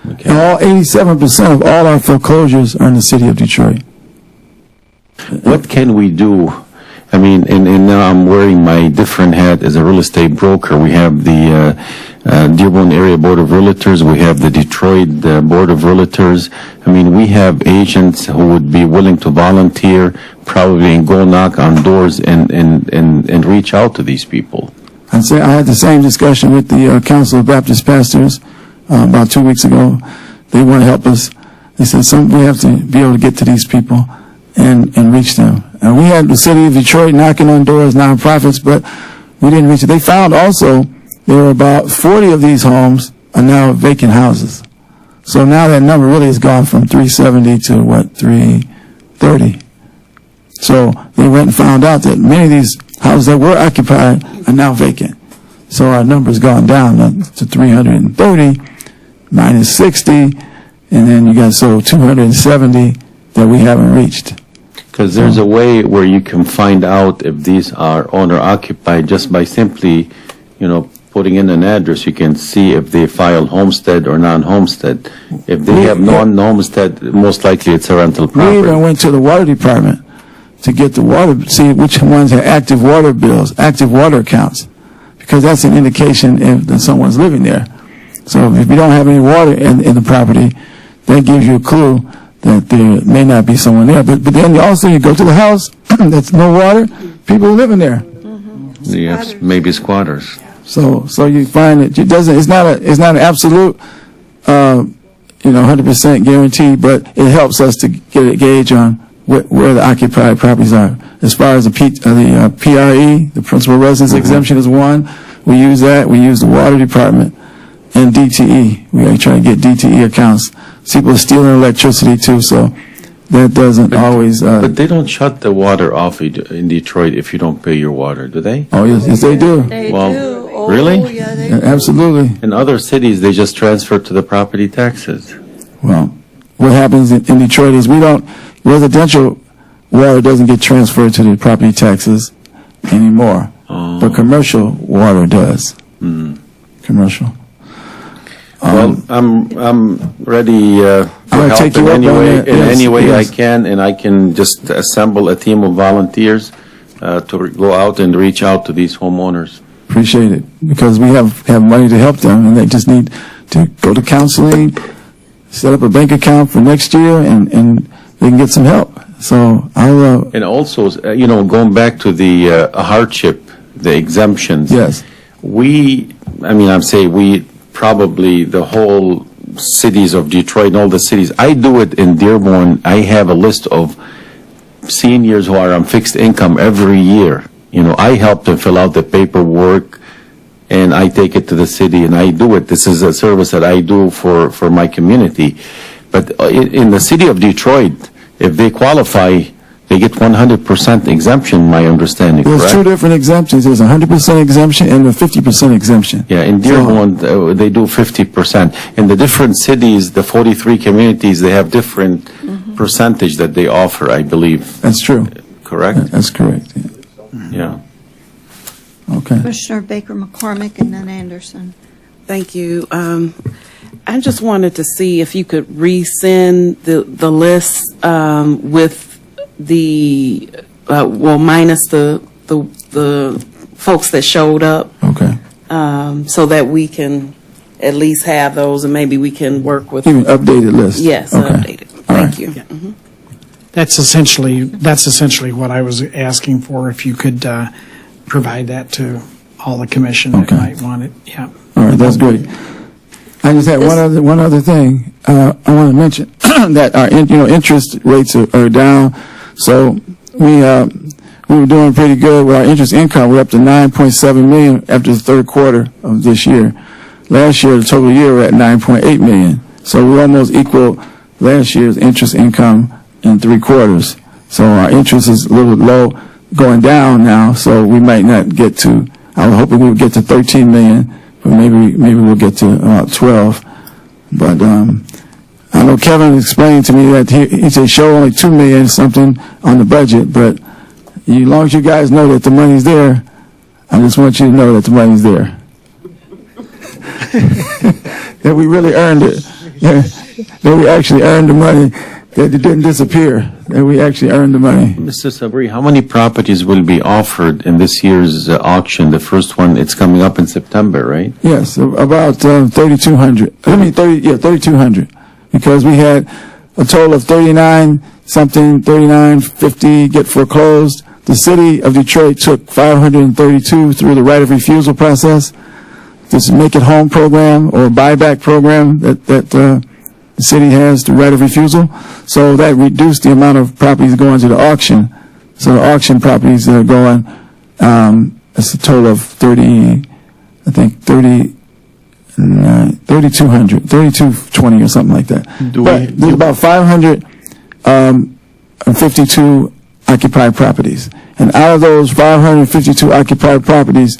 Okay. And all 87% of all our foreclosures are in the city of Detroit. What can we do? And now I'm wearing my different hat as a real estate broker. We have the Dearborn Area Board of Realtors. We have the Detroit Board of Realtors. We have agents who would be willing to volunteer, probably, and go knock on doors and reach out to these people. I had the same discussion with the Council of Baptist Pastors about 2 weeks ago. They want to help us. They said we have to be able to get to these people and reach them. And we had the city of Detroit knocking on doors, nonprofits, but we didn't reach it. They found also there were about 40 of these homes are now vacant houses. So now that number really has gone from 370 to 330. So they went and found out that many of these houses that were occupied are now vacant. So our number's gone down to 330 minus 60, and then you got 270 that we haven't reached. Because there's a way where you can find out if these are owner-occupied just by simply, putting in an address. You can see if they filed homestead or non-homestead. If they have non-homestead, most likely it's a rental property. We even went to the water department to get the water, see which ones have active water bills, active water accounts, because that's an indication if someone's living there. So if you don't have any water in the property, that gives you a clue that there may not be someone there. But then also you go to the house, that's no water, people living there. Yes, maybe squatters. So you find that it's not an absolute, 100% guarantee, but it helps us to get a gauge on where the occupied properties are. As far as the PRE, the principal residence exemption is one. We use that. We use the water department and DTE. We try to get DTE accounts. People are stealing electricity too, so that doesn't always, But they don't shut the water off in Detroit if you don't pay your water, do they? oh, yes, they do. They Well, do. Oh, really? Yeah, they Yeah, absolutely. In other cities, they just transfer to the property taxes. Well, what happens in Detroit is residential water doesn't get transferred to the property taxes anymore, but commercial water does. Commercial. Well, I'm ready for gonna help take you in up any on way, that. in Yes, any way I yes. can, and I can just assemble a team of volunteers to go out and reach out to these homeowners. Appreciate it, because we have money to help them, and they just need to go to counseling, set up a bank account for next year, and they can get some help. So I'll, And also, going back to the hardship, the exemptions. yes, Probably the whole cities of Detroit and all the cities. I do it in Dearborn. I have a list of seniors who are on fixed income every year. I help them fill out the paperwork, and I take it to the city, and I do it. This is a service that I do for my community. But in the city of Detroit, if they qualify, they get 100% exemption, my understanding, there's correct? two different exemptions. There's a 100% exemption and a 50% exemption. Yeah, in Dearborn, they do 50%. In the different cities, the 43 communities, they have different percentage that they offer, I believe. That's true. Correct? That's correct. Yeah. Okay. Commissioner Baker McCormick and then Anderson. Thank you. I just wanted to see if you could resend the list with the minus the folks that showed up, Okay. so that we can at least have those, and maybe we can work with. Even updated list. Yes, Okay. updated. All Thank right. you. Mhm. That's essentially what I was asking for, if you could provide that to all the commission that Okay. might want it, yeah. All right, that's great. I just had one other thing. I want to mention that our interest rates are down. So we were doing pretty good with our interest income. We're up to $9.7 million after the third quarter of this year. Last year, the total year, we're at $9.8 million. So we almost equal last year's interest income in 3 quarters. So our interest is a little low, going down now. So we might not get to. I was hoping we would get to 13 million, but maybe we'll get to about 12. But I know Kevin explained to me that he said show only 2 million something on the budget, but as long as you guys know that the money's there, I just want you to know that the money's there. That we really earned it. That we actually earned the money. That it didn't disappear. That we actually earned the money. Mr. Sabri, how many properties will be offered in this year's auction? The first one, it's coming up in September, right? Yes, about 3,200. 3,200. Because we had a total of 3950 get foreclosed. The city of Detroit took 532 through the right of refusal process. This Make It Home program or buyback program that the city has, the right of refusal. So that reduced the amount of properties going to the auction. So the auction properties that are going, it's a total of 3,200, 3,220 or something like that. There's about 552 occupied properties. And out of those 552 occupied properties,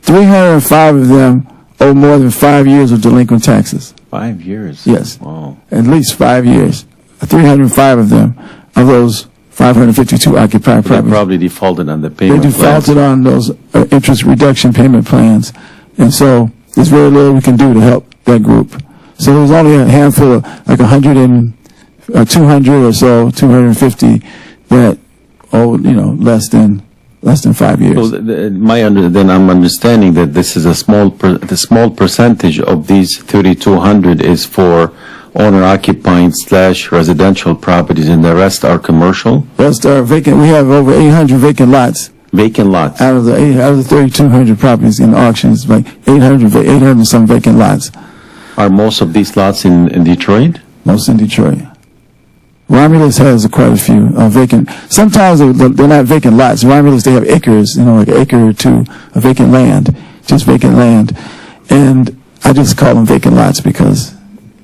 305 of them owe more than 5 years of delinquent taxes. 5 years? Yes. Wow. At least 5 years. 305 of them, of those 552 occupied They properties. probably defaulted on the They payment defaulted plans. on those interest reduction payment plans. And so there's very little we can do to help that group. So there's only a handful of like 200 or so, 250 that owe, less than 5 years. So then I'm understanding that this is the small percentage of these 3,200 is for owner-occupied / residential properties, and the rest are commercial? Rest are vacant. We have over 800 vacant lots. Vacant lots? Out of the 3,200 properties in auctions, like 800 some vacant lots. Are most of these lots in Detroit? Most in Detroit. Romulus has quite a few vacant. Sometimes they're not vacant lots. Romulus, they have acres, like an acre or two of vacant land, just vacant land. And I just call them vacant lots because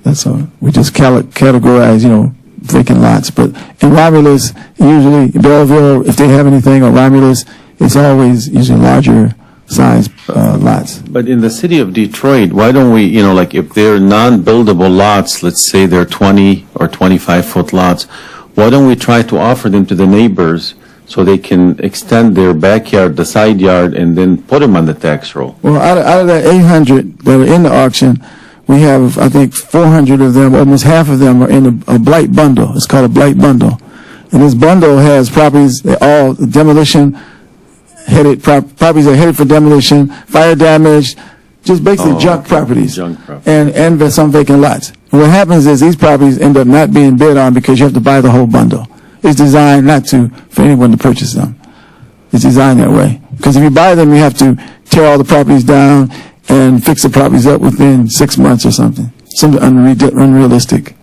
that's all. We just categorize, vacant lots. But in Romulus, usually Belleville, if they have anything, or Romulus, it's always usually larger size lots. But in the city of Detroit, why don't we, like if they're non-buildable lots, let's say they're 20 or 25-foot lots, why don't we try to offer them to the neighbors so they can extend their backyard, the side yard, and then put them on the tax roll? Well, out of that 800 that are in the auction, we have, I think, 400 of them, almost half of them are in a blight bundle. It's called a blight bundle. And this bundle has properties, they're all demolition headed, properties are headed for demolition, fire damage, just basically junk properties. Junk property. And some vacant lots. And what happens is these properties end up not being bid on because you have to buy the whole bundle. It's designed not for anyone to purchase them. It's designed that way. Because if you buy them, you have to tear all the properties down and fix the properties up within 6 months or something. Something unrealistic.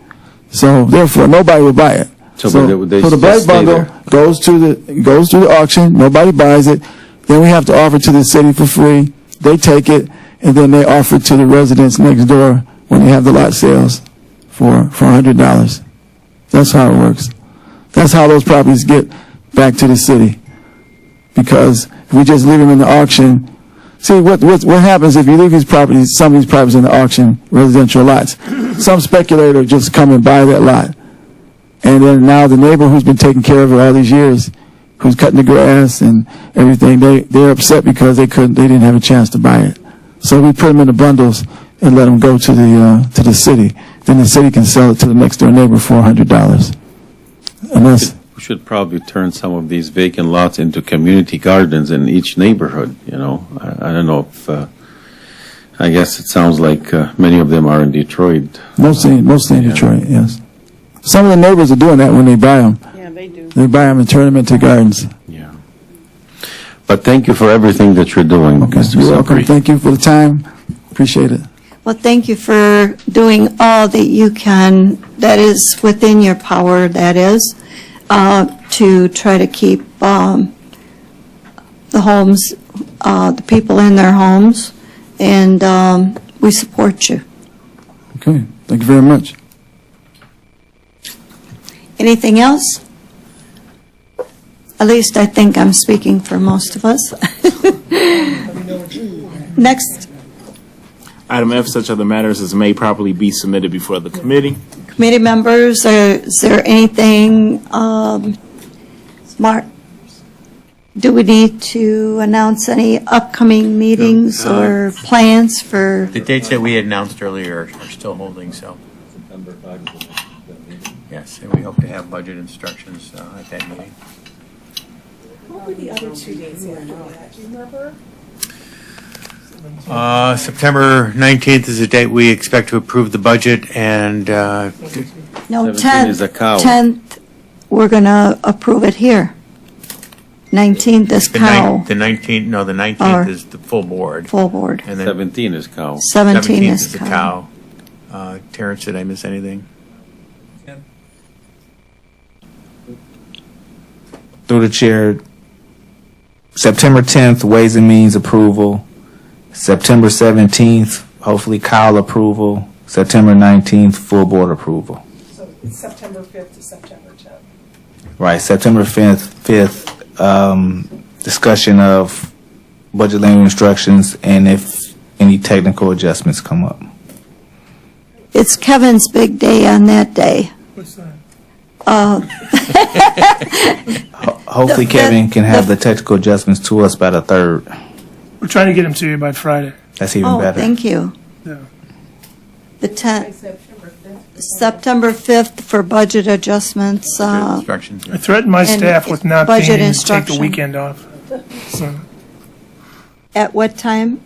So therefore, nobody will buy it. So they the blight just stay bundle there. goes through the auction. Nobody buys it. Then we have to offer it to the city for free. They take it, and then they offer it to the residents next door when they have the lot sales for $100. That's how it works. That's how those properties get back to the city. Because if we just leave them in the auction, see what happens if you leave these properties, some of these properties in the auction, residential lots. Some speculator just come and buy that lot. And then now the neighbor who's been taking care of it all these years, who's cutting the grass and everything, they're upset because they didn't have a chance to buy it. So we put them in the bundles and let them go to the city. Then the city can sell it to the next door neighbor for $100. And that's, We should probably turn some of these vacant lots into community gardens in each neighborhood, I don't know if, I guess it sounds like many of them are in Detroit. mostly in Detroit, yes. Some of the neighbors are doing that when they buy them. Yeah, they do. They buy them and turn them into gardens. Yeah. But thank you for everything that you're doing, Okay, Mr. you're welcome. Sabri. Thank you for the time. Appreciate it. Well, thank you for doing all that you can, that is within your power, that is, to try to keep the homes, the people in their homes, and we support you. Okay, thank you very much. Anything else? At least I think I'm speaking for most of us. Next, Item F, such other matters as may properly be submitted before the committee. committee members, is there anything, Mark, do we need to announce any upcoming meetings or plans for? The dates that we had announced earlier are still holding, so. Yes, and we hope to have budget instructions at that meeting. What were the other 2 dates after that? Do you remember? September 19th is the date we expect to approve the budget, and No, 17th is a cow. 10th, we're going to approve it here. 19th is cow, the 19th, no, the 19th Or- is the full board. full board. And then 17 is cow. 17 17th is the cow. cow. Terrence, did I miss anything? Through the chair, September 10th, Ways and Means approval. September 17th, hopefully Kyle approval. September 19th, full board approval. So it's September 5th to September 10th. Right, September 5th, discussion of budget language instructions and if any technical adjustments come up. It's Kevin's big day on that day. What's that? Hopefully Kevin can have the technical adjustments to us by the 3rd. We're trying to get them to you by Friday. That's even Oh, better. thank you. Yeah. The 10th, September 5th for budget adjustments. Instructions. I threatened my And staff with not budget being able to take instruction. the weekend off. So, At what time?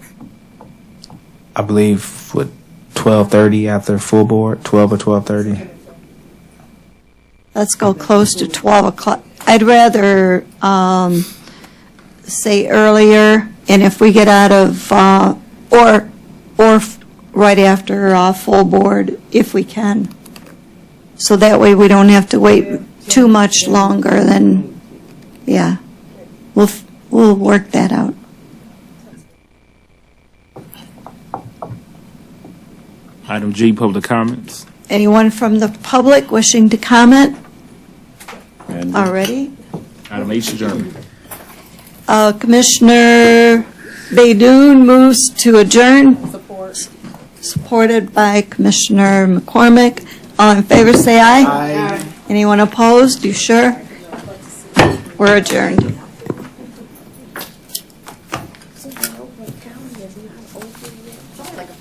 I believe, 12:30 after full board, 12 or 12:30. Let's go close to 12 o'clock. I'd rather say earlier, and if we get out of, or right after full board, if we can. So that way we don't have to wait too much longer than, yeah. We'll work that out. Item G, public comments. Anyone from the public wishing to comment? Already? Item H, adjournment. Commissioner Baidoon moves to adjourn. Supported by Commissioner McCormick. All in favor, say aye. Aye. Anyone opposed? You sure? We're adjourned.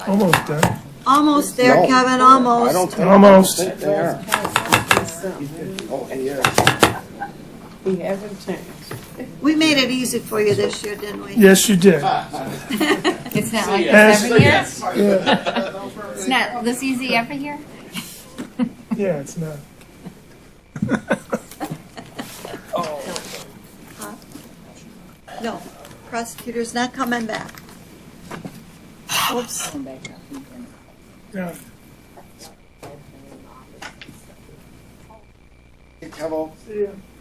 Almost done. Almost there, Kevin, almost. Almost. He has a chance. We made it easy for you this year, didn't we? Yes, you did. It's not like Yes. this every year? Yeah. It's not this easy every year? Yeah, it's not. No, prosecutor's not coming back. Oops. Yeah. Hello. See ya.